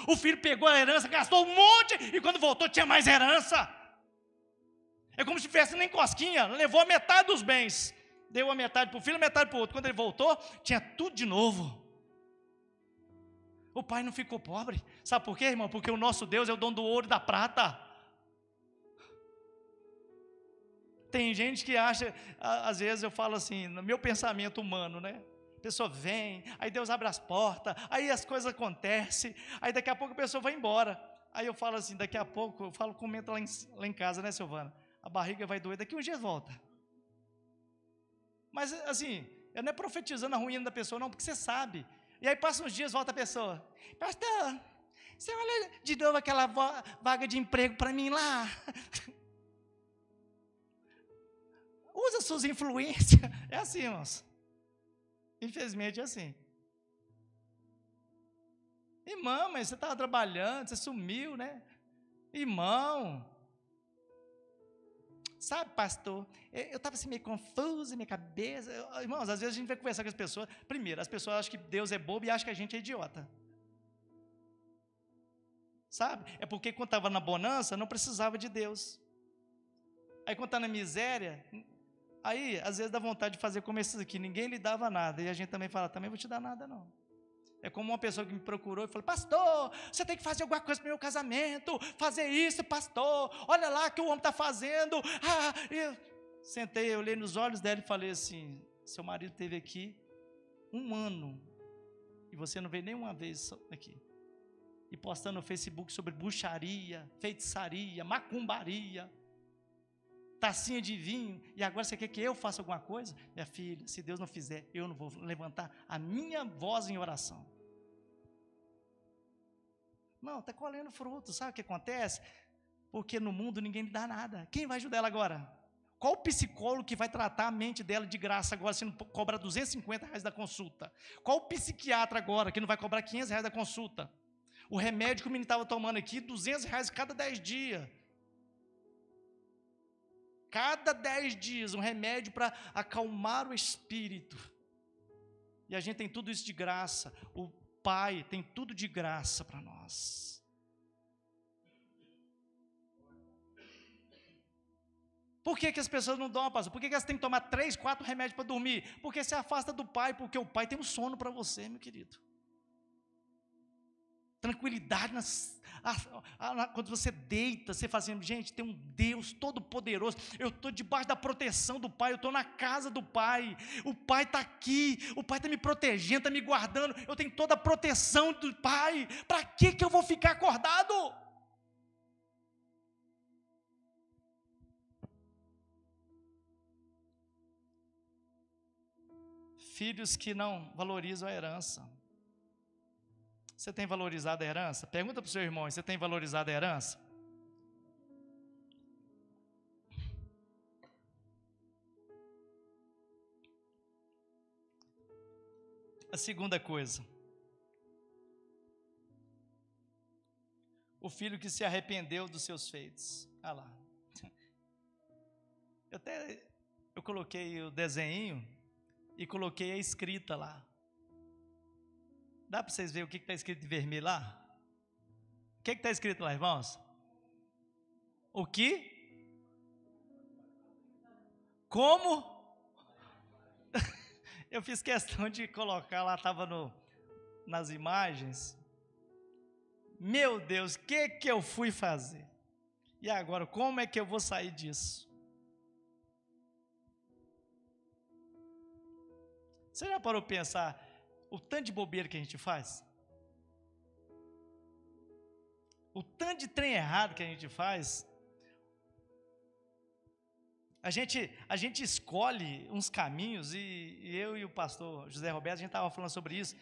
O filho pegou a herança, gastou um monte, e quando voltou tinha mais herança. É como se tivesse nem cosquinha, levou a metade dos bens, deu a metade para o filho, a metade para o outro. Quando ele voltou, tinha tudo de novo. O pai não ficou pobre. Sabe por quê, irmão? Porque o nosso Deus é o dono do ouro e da prata. Tem gente que acha, às vezes eu falo assim, no meu pensamento humano, né? A pessoa vem, aí Deus abre as portas, aí as coisas acontecem, aí daqui a pouco a pessoa vai embora. Aí eu falo assim, daqui a pouco, comenta lá em casa, né, Silvana? A barriga vai doer, daqui uns dias volta. Mas assim, eu não é profetizando a ruína da pessoa, não, porque você sabe. E aí passa uns dias, volta a pessoa. Pastor, você olha de novo aquela vaga de emprego para mim lá? Usa suas influências. É assim, irmãos. Infelizmente é assim. Irmão, mas você estava trabalhando, você sumiu, né? Irmão. Sabe, pastor, eu estava assim meio confuso, minha cabeça. Irmãos, às vezes a gente vai conversar com as pessoas. Primeiro, as pessoas acham que Deus é bobo e acham que a gente é idiota. Sabe? É porque quando estava na bonança, não precisava de Deus. Aí quando está na miséria, aí às vezes dá vontade de fazer como esses aqui, ninguém lhe dava nada. E a gente também fala, também vou te dar nada não. É como uma pessoa que me procurou e falou, pastor, você tem que fazer alguma coisa para o meu casamento, fazer isso, pastor, olha lá que o homem está fazendo. Eu sentei, eu olhei nos olhos dela e falei assim, seu marido esteve aqui 1 ano, e você não veio nenhuma vez aqui, e postando no Facebook sobre bruxaria, feitiçaria, macumbaria, tacinha de vinho, e agora você quer que eu faça alguma coisa? Minha filha, se Deus não fizer, eu não vou levantar a minha voz em oração. Não, está colhendo fruto, sabe o que acontece? Porque no mundo ninguém lhe dá nada. Quem vai ajudar ela agora? Qual o psicólogo que vai tratar a mente dela de graça agora, se não cobra R$250 da consulta? Qual o psiquiatra agora, que não vai cobrar R$500 da consulta? O remédio que o menino estava tomando aqui, R$200 cada 10 dias. Cada 10 dias, um remédio para acalmar o espírito. E a gente tem tudo isso de graça. O Pai tem tudo de graça para nós. Por que as pessoas não dão, pastor? Por que elas têm que tomar 3, 4 remédios para dormir? Porque se afasta do Pai, porque o Pai tem um sono para você, meu querido. Tranquilidade quando você deita, você fala assim, gente, tem um Deus todo poderoso, eu estou debaixo da proteção do Pai, eu estou na casa do Pai, o Pai está aqui, o Pai está me protegendo, está me guardando, eu tenho toda a proteção do Pai. Para que eu vou ficar acordado? filhos que não valorizam a herança. Você tem valorizado a herança? Pergunta para o seu irmão, você tem valorizado a herança? A segunda coisa, o filho que se arrependeu dos seus feitos. Ah lá. Eu coloquei o desenho e coloquei a escrita lá. Dá para vocês verem o que está escrito em vermelho lá? O que está escrito lá, irmãos? O que? Como? Eu fiz questão de colocar lá, estava nas imagens. Meu Deus, o que eu fui fazer? E agora, como é que eu vou sair disso? Você já parou para pensar o tanto de bobeira que a gente faz? O tanto de trem errado que a gente faz? A gente escolhe uns caminhos, e eu e o pastor José Roberto, a gente estava falando sobre isso,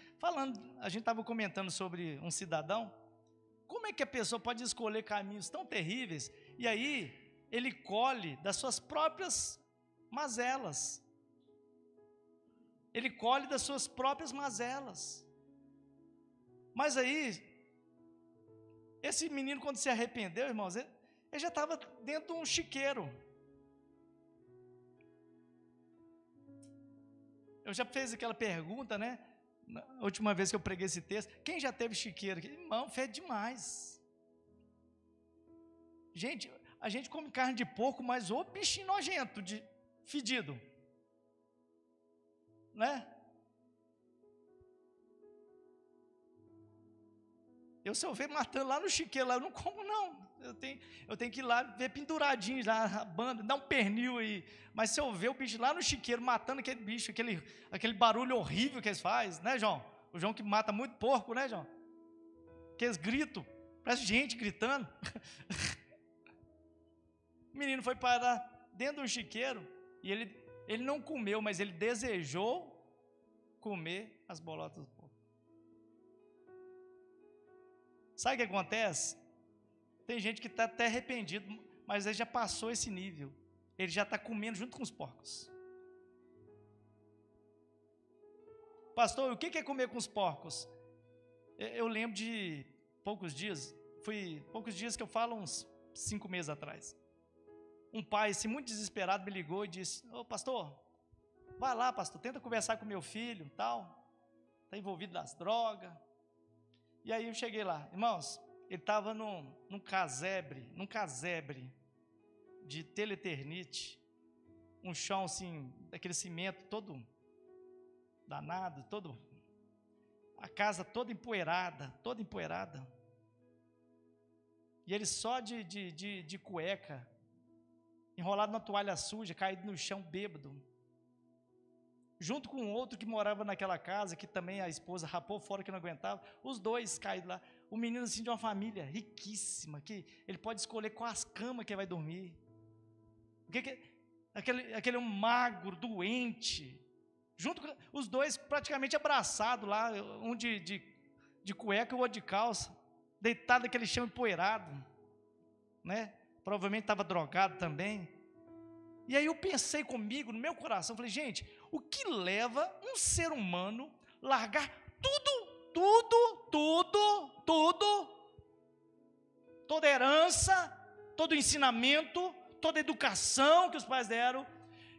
a gente estava comentando sobre um cidadão. Como é que a pessoa pode escolher caminhos tão terríveis, e aí ele colhe das suas próprias mazelas. Ele colhe das suas próprias mazelas. Mas aí, esse menino, quando se arrependeu, irmãos, ele já estava dentro de um chiqueiro. Eu já fiz aquela pergunta, né? Na última vez que eu preguei esse texto, quem já teve chiqueiro aqui? Irmão, fede demais. Gente, a gente come carne de porco, mas ô bichinho nojento, fedido. Né? Se eu ver matando lá no chiqueiro, lá, eu não como não. Eu tenho que ir lá ver penduradinho lá, a banda, dar um pernil aí. Mas se eu ver o bicho lá no chiqueiro matando aquele bicho, aquele barulho horrível que eles fazem, né, João? O João que mata muito porco, né, João? Aqueles gritos, parece gente gritando. O menino foi parar dentro do chiqueiro e ele não comeu, mas ele desejou comer as bolotas do porco. Sabe o que acontece? Tem gente que está até arrependido, mas ele já passou esse nível. Ele já está comendo junto com os porcos. Pastor, o que é comer com os porcos? Eu lembro de poucos dias que eu falo, uns 5 meses atrás. Um pai, assim, muito desesperado, me ligou e disse: ô pastor, vai lá, pastor, tenta conversar com meu filho, tal, está envolvido nas drogas. E aí eu cheguei lá, irmãos, ele estava num casebre de teleternite, um chão assim, daquele cimento todo danado, a casa toda empoeirada. E ele só de cueca, enrolado na toalha suja, caído no chão, bêbado. Junto com outro que morava naquela casa, que também a esposa rapou fora, que não aguentava, os dois caídos lá. O menino assim de uma família riquíssima, que ele pode escolher quais camas que ele vai dormir. Aquele magro, doente, junto com os dois praticamente abraçados lá, um de cueca e o outro de calça, deitado naquele chão empoeirado, né? Provavelmente estava drogado também. E aí eu pensei comigo, no meu coração, falei, gente, o que leva um ser humano largar toda herança, todo ensinamento, toda educação que os pais deram,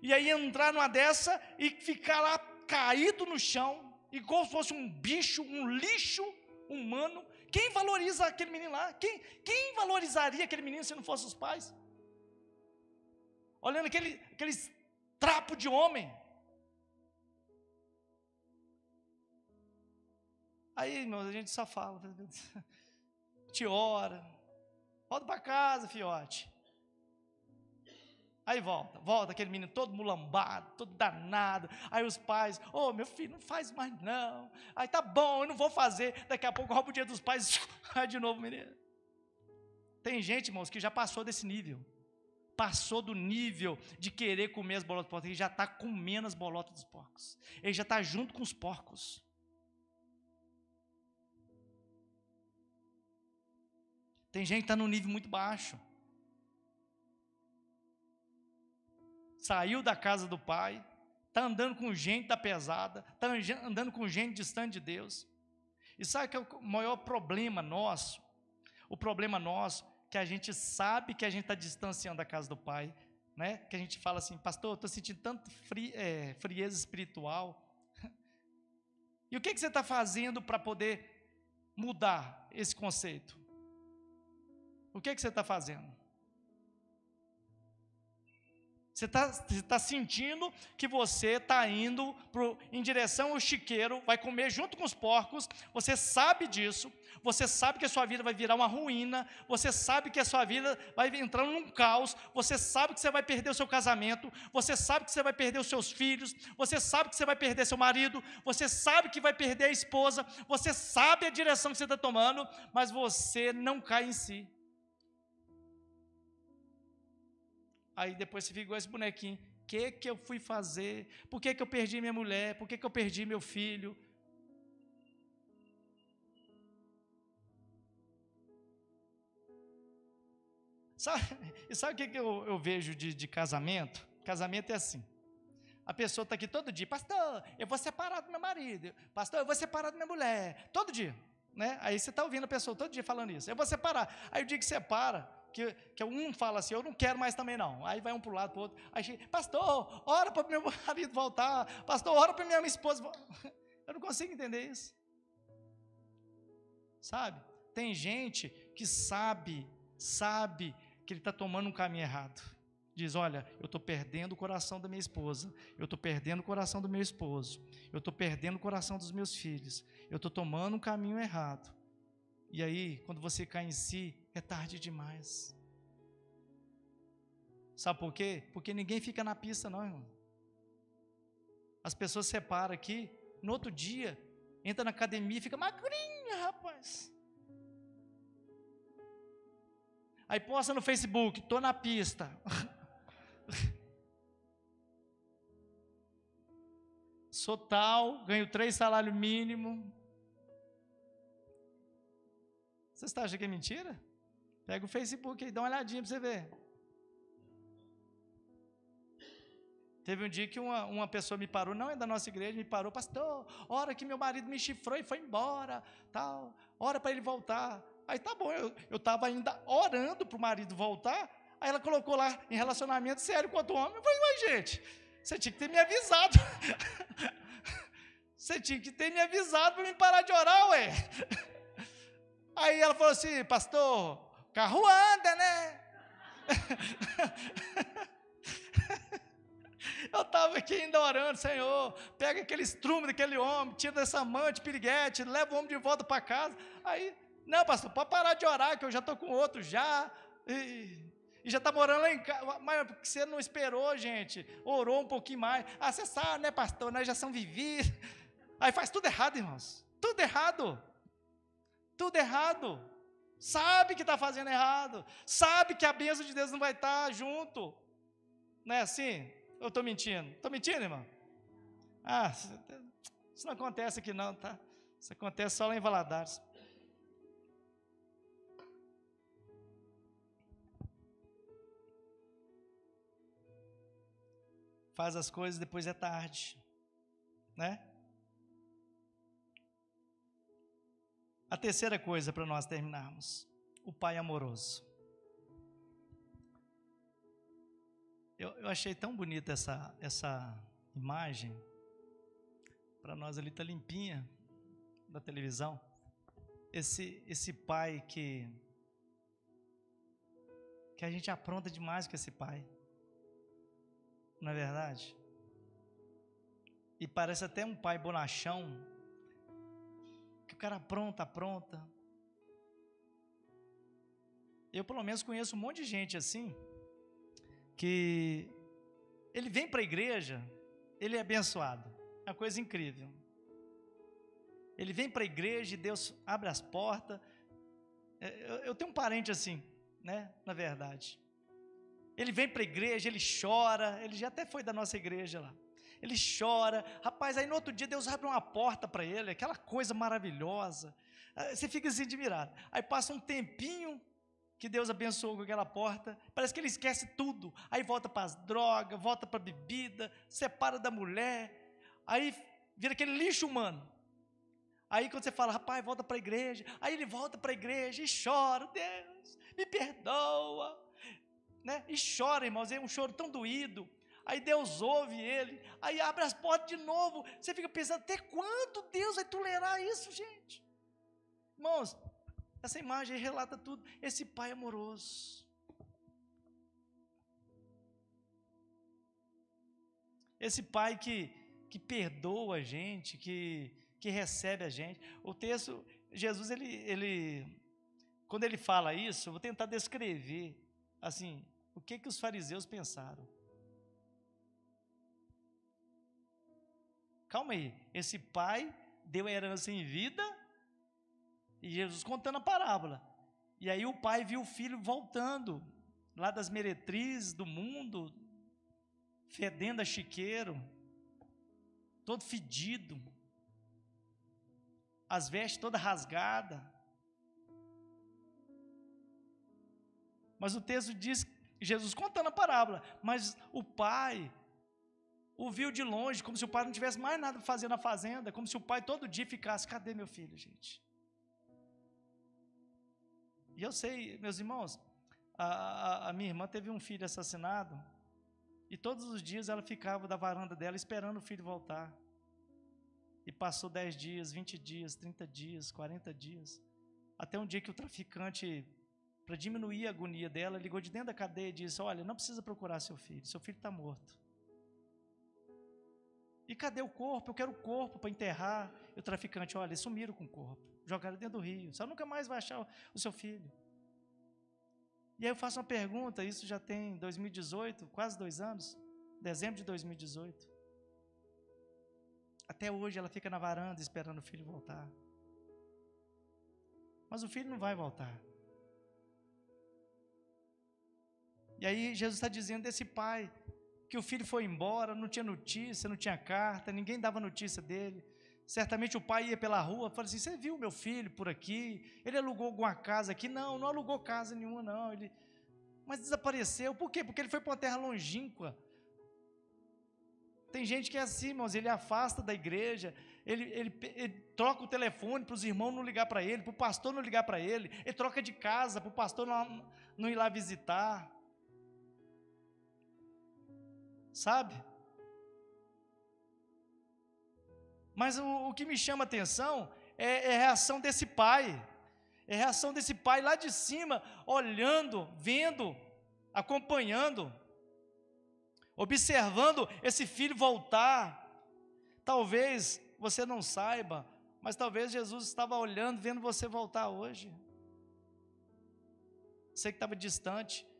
e aí entrar numa dessa e ficar lá caído no chão, igual se fosse um bicho, um lixo humano? Quem valoriza aquele menino lá? Quem valorizaria aquele menino se não fossem os pais? Olhando aqueles trapos de homem. Aí, irmãos, a gente só fala, te ora, volta para casa, fiote. Aí volta aquele menino todo mulambado, todo danado. Aí os pais, meu filho, não faz mais não. Aí tá bom, eu não vou fazer. Daqui a pouco rouba o dia dos pais, aí de novo, menino. Tem gente, irmãos, que já passou desse nível. passou do nível de querer comer as bolotas dos porcos, ele já está comendo as bolotas dos porcos. Ele já está junto com os porcos. Tem gente que está num nível muito baixo. Saiu da casa do pai, está andando com gente da pesada, está andando com gente distante de Deus. E sabe que é o maior problema nosso? O problema nosso é que a gente sabe que a gente está distanciando da casa do pai, né? Que a gente fala assim, pastor, eu estou sentindo tanto frieza espiritual. E o que você está fazendo para poder mudar esse conceito? O que você está fazendo? Você está sentindo que você está indo em direção ao chiqueiro, vai comer junto com os porcos, você sabe disso, você sabe que a sua vida vai virar uma ruína, você sabe que a sua vida vai entrar num caos, você sabe que você vai perder o seu casamento, você sabe que você vai perder os seus filhos, você sabe que você vai perder seu marido, você sabe que vai perder a esposa, você sabe a direção que você está tomando, mas você não cai em si. Aí depois você fica igual esse bonequinho. O que eu fui fazer? Por que eu perdi minha mulher? Por que eu perdi meu filho? Sabe o que eu vejo de casamento? Casamento é assim. A pessoa está aqui todo dia. Pastor, eu vou separar do meu marido. Pastor, eu vou separar da minha mulher. Todo dia. Né? Aí você está ouvindo a pessoa todo dia falando isso. Eu vou separar. Aí o dia que separa, que um fala assim, eu não quero mais também não. Aí vai um para o lado, para o outro. Aí chega, pastor, ora para meu marido voltar. Pastor, ora para minha esposa voltar. Eu não consigo entender isso. Sabe? Tem gente que sabe que ele está tomando um caminho errado. Diz, olha, eu estou perdendo o coração da minha esposa. Eu estou perdendo o coração do meu esposo. Eu estou perdendo o coração dos meus filhos. Eu estou tomando um caminho errado. E aí, quando você cai em si, é tarde demais. Sabe por quê? Porque ninguém fica na pista não, irmão. As pessoas separam aqui, no outro dia, entra na academia e fica magrinha, rapaz. Aí posta no Facebook, estou na pista. Sou tal, ganho 3 salários mínimos. Você acha que é mentira? Pega o Facebook aí, dá uma olhadinha para você ver. Teve um dia que uma pessoa me parou, não é da nossa igreja, me parou, pastor, ora que meu marido me chifrou e foi embora, tal, ora para ele voltar. Aí tá bom, eu estava ainda orando para o marido voltar, aí ela colocou lá em relacionamento sério com outro homem. Eu falei, mas gente, você tinha que ter me avisado. Você tinha que ter me avisado para me parar de orar, ué. Aí ela falou assim, pastor, carro anda, né? Eu estava aqui ainda orando, Senhor, pega aquele estrume daquele homem, tira dessa amante, piriguete, leva o homem de volta para casa. Aí, não, pastor, pode parar de orar, que eu já estou com outro já, e já está morando lá em casa. Mas porque você não esperou, gente, orou um pouquinho mais. Ah, você sabe, né, pastor, nós já somos vividos. Aí faz tudo errado, irmãos, tudo errado. Tudo errado, sabe que está fazendo errado, sabe que a bênção de Deus não vai estar junto, não é assim? Eu estou mentindo? Estou mentindo, irmão? Ah, isso não acontece aqui não, tá? Isso acontece só lá em Valadares. Faz as coisas, depois é tarde, né? A terceira coisa para nós terminarmos, o pai amoroso. Eu achei tão bonita essa imagem, para nós ali está limpinha, da televisão, esse pai que a gente apronta demais com esse pai, não é verdade? E parece até um pai bonachão, que o cara apronta. Eu pelo menos conheço um monte de gente assim, que ele vem para a igreja, ele é abençoado, é uma coisa incrível. Ele vem para a igreja e Deus abre as portas. Eu tenho um parente assim, né, na verdade. Ele vem para a igreja, ele chora, ele já até foi da nossa igreja lá. Ele chora, rapaz, aí no outro dia Deus abre uma porta para ele, aquela coisa maravilhosa. Você fica assim admirado. Aí passa um tempinho que Deus abençoou com aquela porta, parece que ele esquece tudo. Aí volta para as drogas, volta para a bebida, separa da mulher, aí vira aquele lixo humano. Aí quando você fala, rapaz, volta para a igreja, aí ele volta para a igreja e chora, Deus, me perdoa, né? E chora, irmãos, é um choro tão doído. Aí Deus ouve ele, aí abre as portas de novo. Você fica pensando, até quando Deus vai tolerar isso, gente? Irmãos, essa imagem aí relata tudo. Esse pai amoroso, esse pai que perdoa a gente, que recebe a gente. O texto, Jesus, quando ele fala isso, eu vou tentar descrever, assim, o que os fariseus pensaram. Calma aí, esse pai deu a herança em vida, e Jesus contando a parábola. E aí o pai viu o filho voltando, lá das meretrizes do mundo, fedendo a chiqueiro, todo fedido, as vestes toda rasgada. Mas o texto diz, Jesus contando a parábola, mas o pai o viu de longe, como se o pai não tivesse mais nada para fazer na fazenda, como se o pai todo dia ficasse, cadê meu filho, gente? E eu sei, meus irmãos, a minha irmã teve um filho assassinado, e todos os dias ela ficava da varanda dela esperando o filho voltar. E passou 10 dias, 20 dias, 30 dias, 40 dias, até um dia que o traficante, para diminuir a agonia dela, ligou de dentro da cadeia e disse, olha, não precisa procurar seu filho está morto. E cadê o corpo? Eu quero o corpo para enterrar. E o traficante, olha, sumiram com o corpo, jogaram dentro do rio, você nunca mais vai achar o seu filho. E aí eu faço uma pergunta, isso já tem 2018, quase 2 anos, dezembro de 2018. Até hoje ela fica na varanda esperando o filho voltar. Mas o filho não vai voltar. E aí Jesus está dizendo desse pai, que o filho foi embora, não tinha notícia, não tinha carta, ninguém dava notícia dele. Certamente o pai ia pela rua, falava assim, você viu meu filho por aqui? Ele alugou alguma casa aqui? Não alugou casa nenhuma não, mas desapareceu. Por quê? Porque ele foi para uma terra longínqua. Tem gente que é assim, irmãos, ele afasta da igreja, ele troca o telefone para os irmãos não ligar para ele, para o pastor não ligar para ele troca de casa para o pastor não ir lá visitar. Sabe? Mas o que me chama a atenção é a reação desse pai. É a reação desse pai lá de cima, olhando, vendo, acompanhando, observando esse filho voltar. Talvez você não saiba, mas talvez Jesus estava olhando, vendo você voltar hoje. Você que estava distante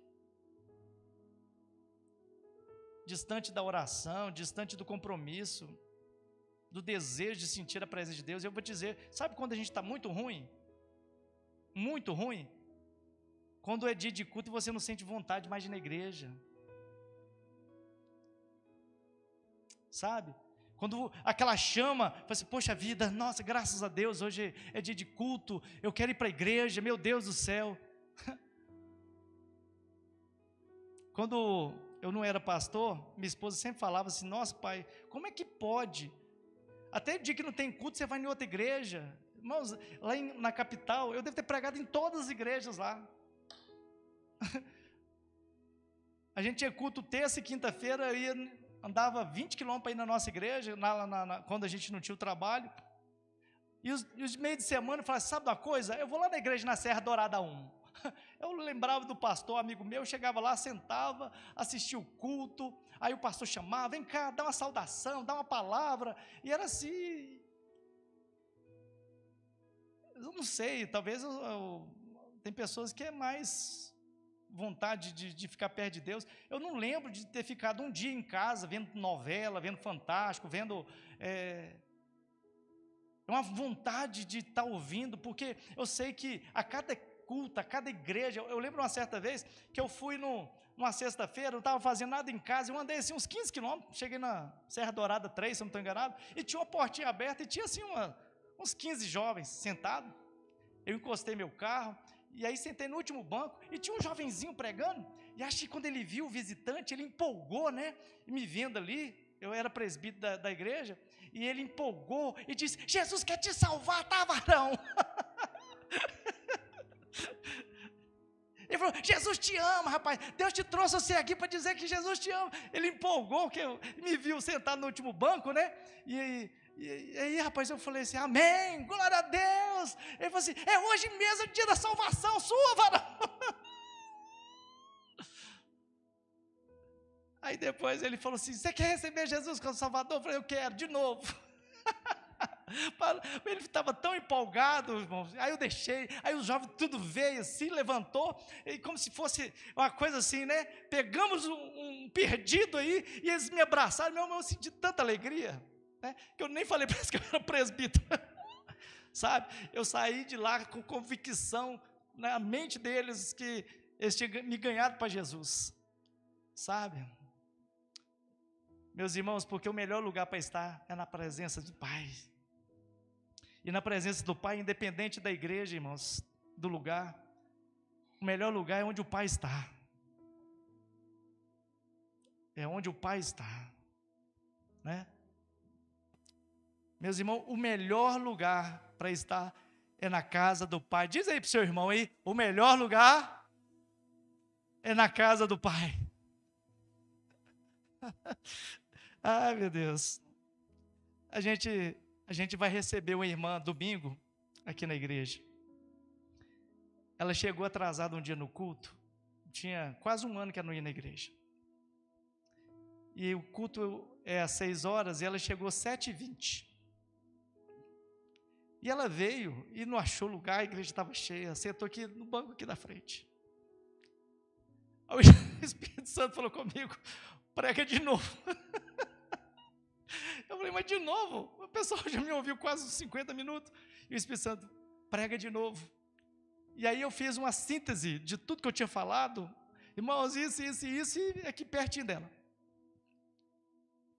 da oração, distante do compromisso, do desejo de sentir a presença de Deus. Eu vou te dizer, sabe quando a gente está muito ruim? Muito ruim? Quando é dia de culto e você não sente vontade mais de ir na igreja. Sabe? Quando aquela chama, fala assim, poxa vida, nossa, graças a Deus, hoje é dia de culto, eu quero ir para a igreja, meu Deus do céu. Quando eu não era pastor, minha esposa sempre falava assim, nossa pai, como é que pode? Até o dia que não tem culto, você vai em outra igreja. Irmãos, lá na capital, eu devo ter pregado em todas as igrejas lá. A gente tinha culto terça e quinta-feira, andava 20 quilômetros para ir na nossa igreja, quando a gente não tinha o trabalho. E os meios de semana eu falava, sabe uma coisa? Eu vou lá na igreja na Serra Dourada 1. Eu lembrava do pastor, amigo meu, eu chegava lá, sentava, assistia o culto, aí o pastor chamava, vem cá, dá uma saudação, dá uma palavra, e era assim, eu não sei, talvez tem pessoas que é mais vontade de ficar perto de Deus. Eu não lembro de ter ficado um dia em casa, vendo novela, vendo Fantástico, vendo... É uma vontade de estar ouvindo, porque eu sei que a cada culto, a cada igreja. Eu lembro uma certa vez que eu fui numa sexta-feira, não estava fazendo nada em casa, eu andei assim uns 15 quilômetros, cheguei na Serra Dourada 3, se eu não estou enganado, e tinha uma portinha aberta, e tinha assim uns 15 jovens sentados. Eu encostei meu carro, e aí sentei no último banco, e tinha um jovenzinho pregando, e acho que quando ele viu o visitante, ele empolgou, né, e me vendo ali, eu era presbítero da igreja, e ele empolgou, e disse: Jesus quer te salvar, tá, varão? Ele falou: Jesus te ama, rapaz, Deus te trouxe você aqui para dizer que Jesus te ama. Ele empolgou, que me viu sentado no último banco, né, e aí, rapaz, eu falei assim: amém, glória a Deus. Ele falou assim: é hoje mesmo o dia da salvação sua, varão. Aí depois ele falou assim: você quer receber Jesus como Salvador? Eu falei: eu quero, de novo. Ele estava tão empolgado, irmão. Aí eu deixei, aí o jovem tudo veio assim, levantou, e como se fosse uma coisa assim, né? Pegamos um perdido aí, e eles me abraçaram. Meu irmão, eu senti tanta alegria, né, que eu nem falei para eles que eu era presbítero. Sabe? Eu saí de lá com convicção na mente deles que eles tinham me ganhado para Jesus. Sabe? Meus irmãos, porque o melhor lugar para estar é na presença do Pai. E na presença do Pai, independente da igreja, irmãos, do lugar, o melhor lugar é onde o Pai está. É onde o Pai está, né? Meus irmãos, o melhor lugar para estar é na casa do Pai. Diz aí para o seu irmão aí: o melhor lugar é na casa do Pai. Ai, meu Deus. A gente vai receber uma irmã domingo aqui na igreja. Ela chegou atrasada um dia no culto. Tinha quase um ano que ela não ia na igreja. E o culto é às 6 horas e ela chegou às 7h20. E ela veio e não achou lugar, a igreja estava cheia, sentou aqui no banco aqui da frente. Aí o Espírito Santo falou comigo: prega de novo. Eu falei: mas de novo? O pessoal já me ouviu quase uns 50 minutos. E o Espírito Santo: prega de novo. E aí eu fiz uma síntese de tudo que eu tinha falado. Irmãos, isso e aqui pertinho dela.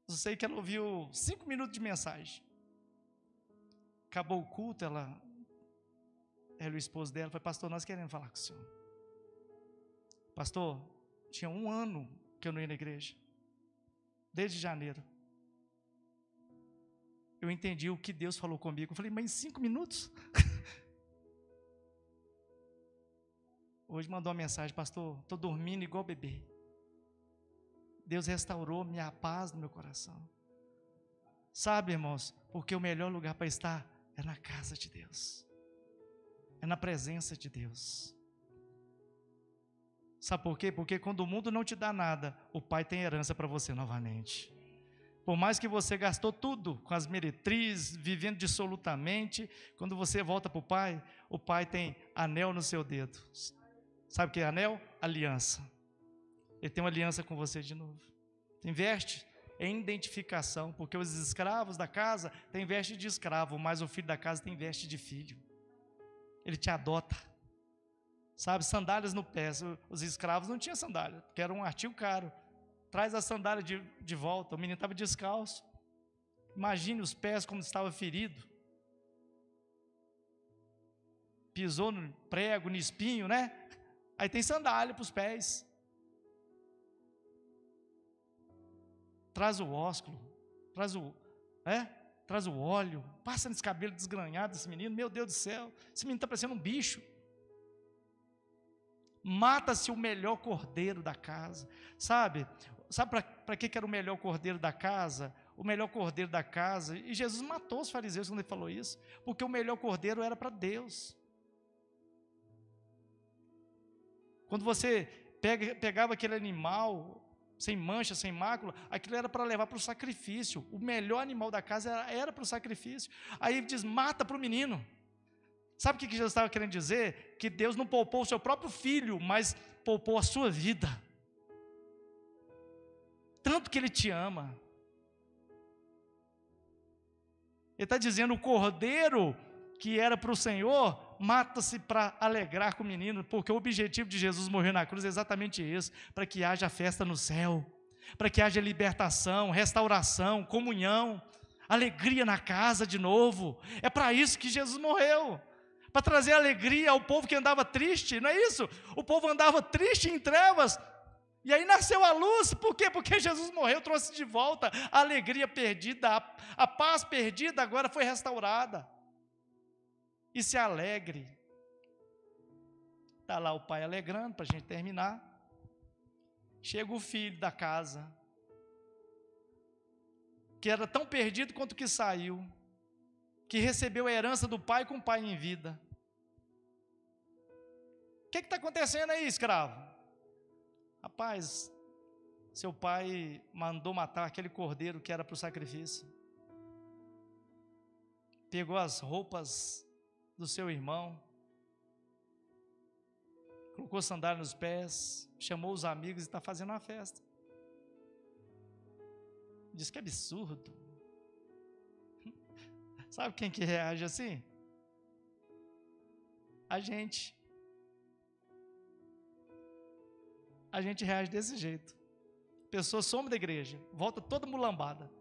Eu sei que ela ouviu 5 minutos de mensagem. Acabou o culto, ela e o esposo dela falou: pastor, nós queremos falar com o senhor. Pastor, tinha 1 ano que eu não ia na igreja. Desde janeiro. Eu entendi o que Deus falou comigo. Eu falei: mas em 5 minutos? Hoje mandou uma mensagem: pastor, estou dormindo igual bebê. Deus restaurou minha paz no meu coração. Sabe, irmãos, porque o melhor lugar para estar é na casa de Deus. É na presença de Deus. Sabe por quê? Porque quando o mundo não te dá nada, o Pai tem herança para você novamente. Por mais que você gastou tudo com as meretrizes, vivendo dissolutamente, quando você volta para o Pai tem anel no seu dedo. Sabe o que é anel? Aliança. Ele tem uma aliança com você de novo. Investe em identificação, porque os escravos da casa têm veste de escravo, mas o filho da casa tem veste de filho. Ele te adota. Sabe, sandálias no pé. Os escravos não tinham sandália, porque era um artigo caro. Traz a sandália de volta. O menino estava descalço. Imagine os pés como estava ferido. Pisou no prego, no espinho, né? Aí tem sandália para os pés. Traz o ósculo, traz o óleo, passa nesse cabelo desgranhado desse menino. Meu Deus do céu, esse menino está parecendo um bicho. Mata-se o melhor cordeiro da casa. Sabe para que era o melhor cordeiro da casa? O melhor cordeiro da casa, e Jesus matou os fariseus quando ele falou isso, porque o melhor cordeiro era para Deus. Quando você pegava aquele animal sem mancha, sem mácula, aquilo era para levar para o sacrifício. O melhor animal da casa era para o sacrifício. Aí ele diz: mata para o menino. Sabe o que Jesus estava querendo dizer? Que Deus não poupou o seu próprio filho, mas poupou a sua vida. Tanto que Ele te ama. Ele está dizendo: o cordeiro que era para o Senhor, mata-se para alegrar com o menino, porque o objetivo de Jesus morrer na cruz é exatamente isso, para que haja festa no céu, para que haja libertação, restauração, comunhão, alegria na casa de novo. É para isso que Jesus morreu, para trazer alegria ao povo que andava triste, não é isso? O povo andava triste em trevas, e aí nasceu a luz. Por quê? Porque Jesus morreu, trouxe de volta a alegria perdida, a paz perdida agora foi restaurada. E se alegre. Está lá o pai alegrando, para a gente terminar. Chega o filho da casa, que era tão perdido quanto que saiu, que recebeu a herança do pai com o pai em vida. O que está acontecendo aí, escravo? Rapaz, seu pai mandou matar aquele cordeiro que era para o sacrifício. Pegou as roupas do seu irmão, colocou sandália nos pés, chamou os amigos e está fazendo uma festa. Diz que absurdo. Sabe quem que reage assim? A gente. A gente reage desse jeito. A pessoa some da igreja, volta toda mulambada.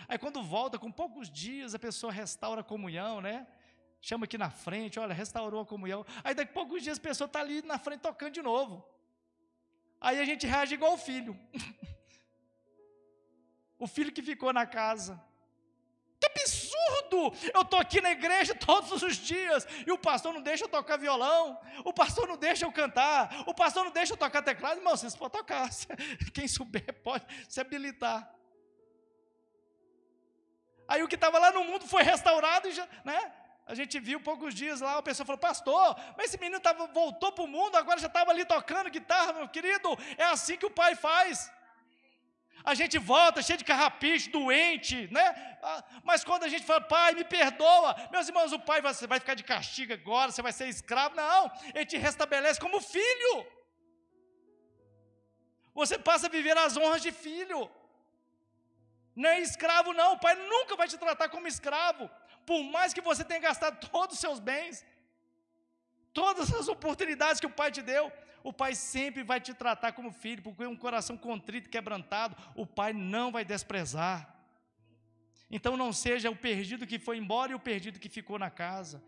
Aí quando volta, com poucos dias, a pessoa restaura a comunhão, né? Chama aqui na frente, olha, restaurou a comunhão. Aí daqui a poucos dias a pessoa está ali na frente tocando de novo. Aí a gente reage igual o filho. O filho que ficou na casa. Que absurdo! Eu estou aqui na igreja todos os dias e o pastor não deixa eu tocar violão, o pastor não deixa eu cantar, o pastor não deixa eu tocar teclado. Irmão, vocês podem tocar. Quem souber pode se habilitar. Aí o que estava lá no mundo foi restaurado e já, né? A gente viu poucos dias lá, a pessoa falou: pastor, mas esse menino voltou para o mundo, agora já estava ali tocando guitarra. Meu querido, é assim que o pai faz. A gente volta cheio de carrapicho, doente, né? Mas quando a gente fala: pai, me perdoa, meus irmãos, o pai vai ficar de castigo agora, você vai ser escravo. Não, ele te restabelece como filho. Você passa a viver as honras de filho. Não é escravo não, o pai nunca vai te tratar como escravo. Por mais que você tenha gastado todos os seus bens, todas as oportunidades que o pai te deu, o pai sempre vai te tratar como filho, porque um coração contrito e quebrantado, o pai não vai desprezar. Então não seja o perdido que foi embora e o perdido que ficou na casa.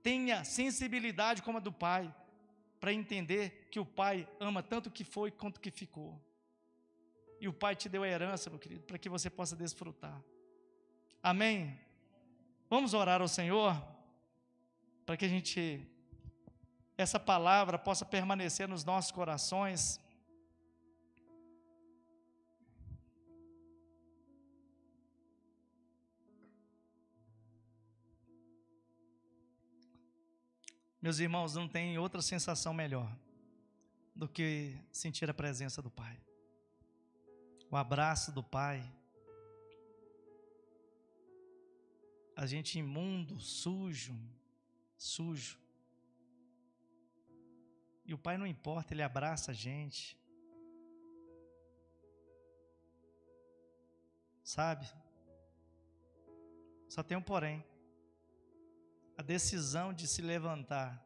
Tenha sensibilidade como a do pai, para entender que o pai ama tanto o que foi quanto o que ficou. E o pai te deu a herança, meu querido, para que você possa desfrutar. Amém? Vamos orar ao Senhor, para que essa palavra possa permanecer nos nossos corações. Meus irmãos, não tem outra sensação melhor do que sentir a presença do Pai. O abraço do Pai. A gente imundo, sujo. E o Pai não importa, Ele abraça a gente. Sabe? Só tem um porém. A decisão de se levantar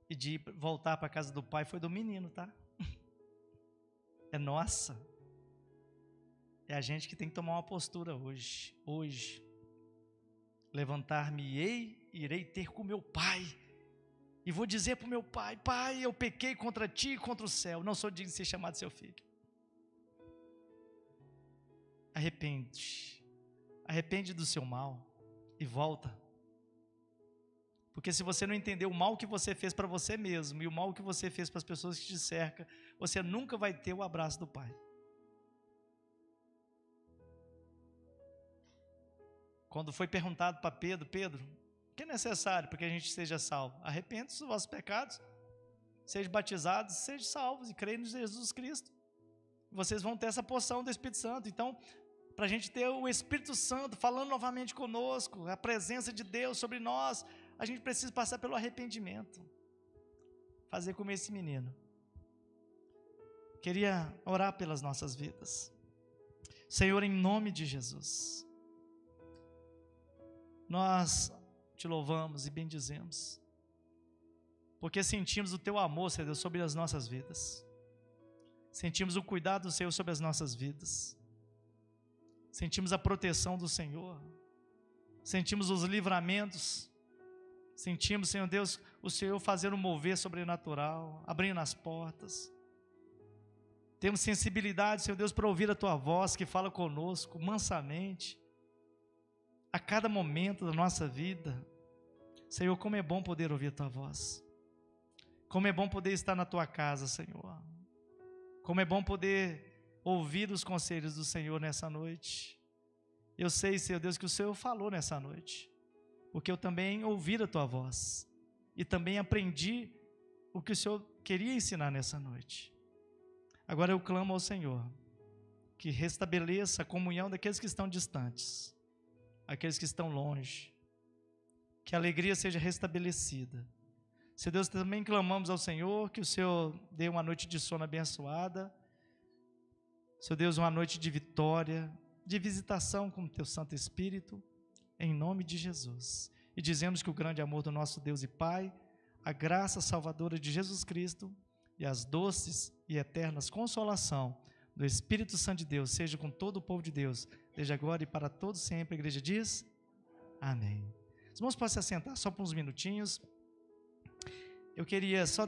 e de voltar para a casa do Pai foi do menino, tá? É nossa. É a gente que tem que tomar uma postura hoje. Levantar-me-ei, irei ter com meu Pai. E vou dizer para o meu Pai: Pai, eu pequei contra ti e contra o céu. Não sou digno de ser chamado seu filho. Arrepende do seu mal e volta. Porque se você não entender o mal que você fez para você mesmo e o mal que você fez para as pessoas que te cercam, você nunca vai ter o abraço do Pai. Quando foi perguntado para Pedro: o que é necessário para que a gente seja salvo? Arrependa-se dos vossos pecados, sejam batizados, sejam salvos e creem em Jesus Cristo. Vocês vão ter essa porção do Espírito Santo. Então, para a gente ter o Espírito Santo falando novamente conosco, a presença de Deus sobre nós, a gente precisa passar pelo arrependimento. Fazer como esse menino. Queria orar pelas nossas vidas. Senhor, em nome de Jesus, nós te louvamos e bendizemos. porque sentimos o Teu amor, Senhor Deus, sobre as nossas vidas. Sentimos o cuidado do Senhor sobre as nossas vidas. Sentimos a proteção do Senhor. Sentimos os livramentos. Sentimos, Senhor Deus, o Senhor fazer um mover sobrenatural, abrindo as portas. Temos sensibilidade, Senhor Deus, para ouvir a Tua voz que fala conosco mansamente, a cada momento da nossa vida. Senhor, como é bom poder ouvir a Tua voz. Como é bom poder estar na Tua casa, Senhor. Como é bom poder ouvir os conselhos do Senhor nessa noite. Eu sei, Senhor Deus, que o Senhor falou nessa noite, porque eu também ouvi a Tua voz e também aprendi o que o Senhor queria ensinar nessa noite. Agora eu clamo ao Senhor que restabeleça a comunhão daqueles que estão distantes, aqueles que estão longe, que a alegria seja restabelecida. Senhor Deus, também clamamos ao Senhor que o Senhor dê uma noite de sono abençoada, Senhor Deus, uma noite de vitória, de visitação com o Teu Santo Espírito, em nome de Jesus. E dizemos que o grande amor do nosso Deus e Pai, a graça salvadora de Jesus Cristo e as doces e eternas consolação do Espírito Santo de Deus seja com todo o povo de Deus, desde agora e para todos sempre. A igreja diz amém. Os irmãos podem se assentar só por uns minutinhos. Eu queria só